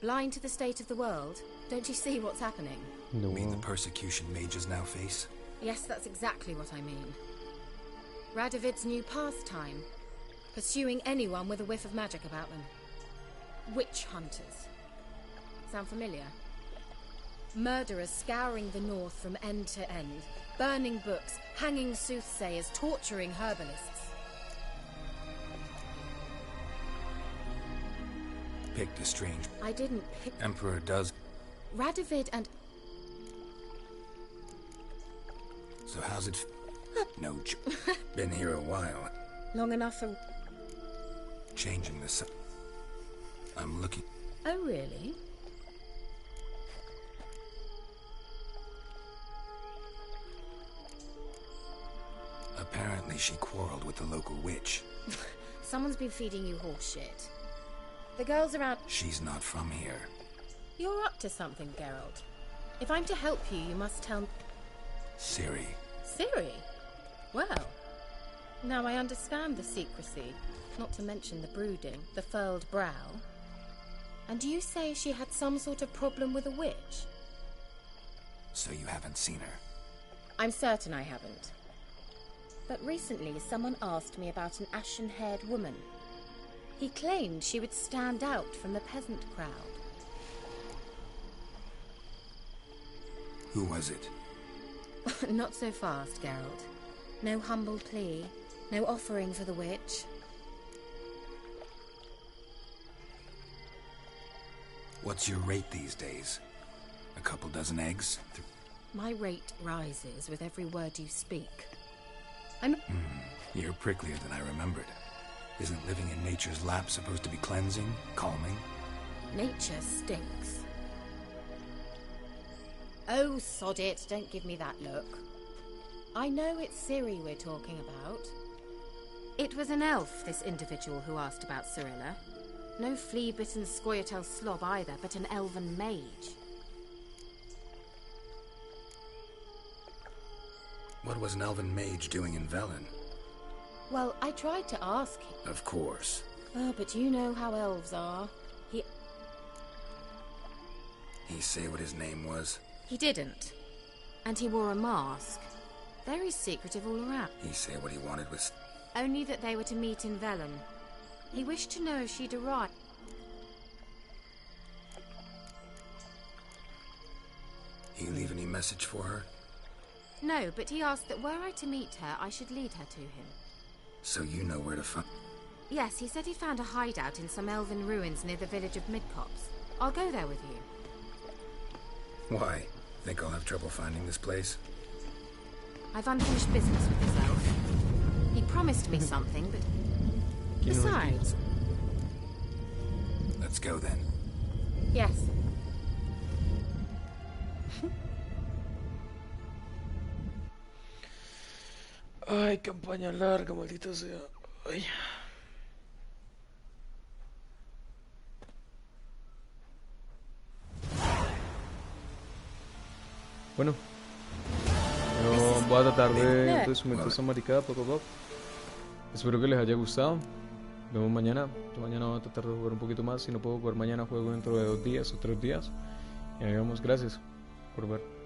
Blind to the state of the world? Don't you see what's happening? No. You mean the persecution mages now face? Yes, that's exactly what I mean. Radovid's new pastime. Pursuing anyone with a whiff of magic about them. Witch hunters. Sound familiar? Murderers scouring the north from end to end. Burning books, hanging soothsayers, torturing herbalists. Picked a strange... I didn't pick... Emperor does... Radovid and... So how's it... No, been here a while. Long enough for... Changing the... I'm looking... Oh, really? Apparently she quarreled with the local witch. Someone's been feeding you horse shit. The girls around... She's not from here. You're up to something, Geralt. If I'm to help you, you must tell... Ciri. Ciri? Well, now I understand the secrecy, not to mention the brooding, the furled brow. And you say she had some sort of problem with a witch? So you haven't seen her? I'm certain I haven't. But recently someone asked me about an ashen-haired woman. He claimed she would stand out from the peasant crowd. Who was it? Not so fast, Geralt. No humble plea, no offering for the witch. What's your rate these days? A couple dozen eggs? My rate rises with every word you speak. You're pricklier than I remembered. Isn't living in nature's lap supposed to be cleansing, calming? Nature stinks. Oh, sod it, don't give me that look. I know it's Ciri we're talking about. It was an elf, this individual who asked about Cirilla. No flea-bitten Scoia'tael slob either, but an elven mage. What was an elven mage doing in Velen? Well, I tried to ask him. Of course. Oh, but you know how elves are. He say what his name was? He didn't. And he wore a mask. Very secretive all around. He say what he wanted was... Only that they were to meet in Velen. He wished to know if she'd arrived. He leave any message for her? No, but he asked that were I to meet her, I should lead her to him. So you know where to find... Yes, he said he'd found a hideout in some elven ruins near the village of Midcopse. I'll go there with you. Why? Think I'll have trouble finding this place? I've unfinished business with this elf. He promised me something, but... Besides... Let's go then. Yes. Ay, campaña larga, maldita sea. Ay. Bueno, yo voy a tratar de resumir esta maricada poco a poco. Espero que les haya gustado. Nos vemos mañana. Yo mañana voy a tratar de jugar un poquito más. Si no puedo jugar mañana, juego dentro de 2 días o 3 días. Y ahí vamos. Gracias por ver.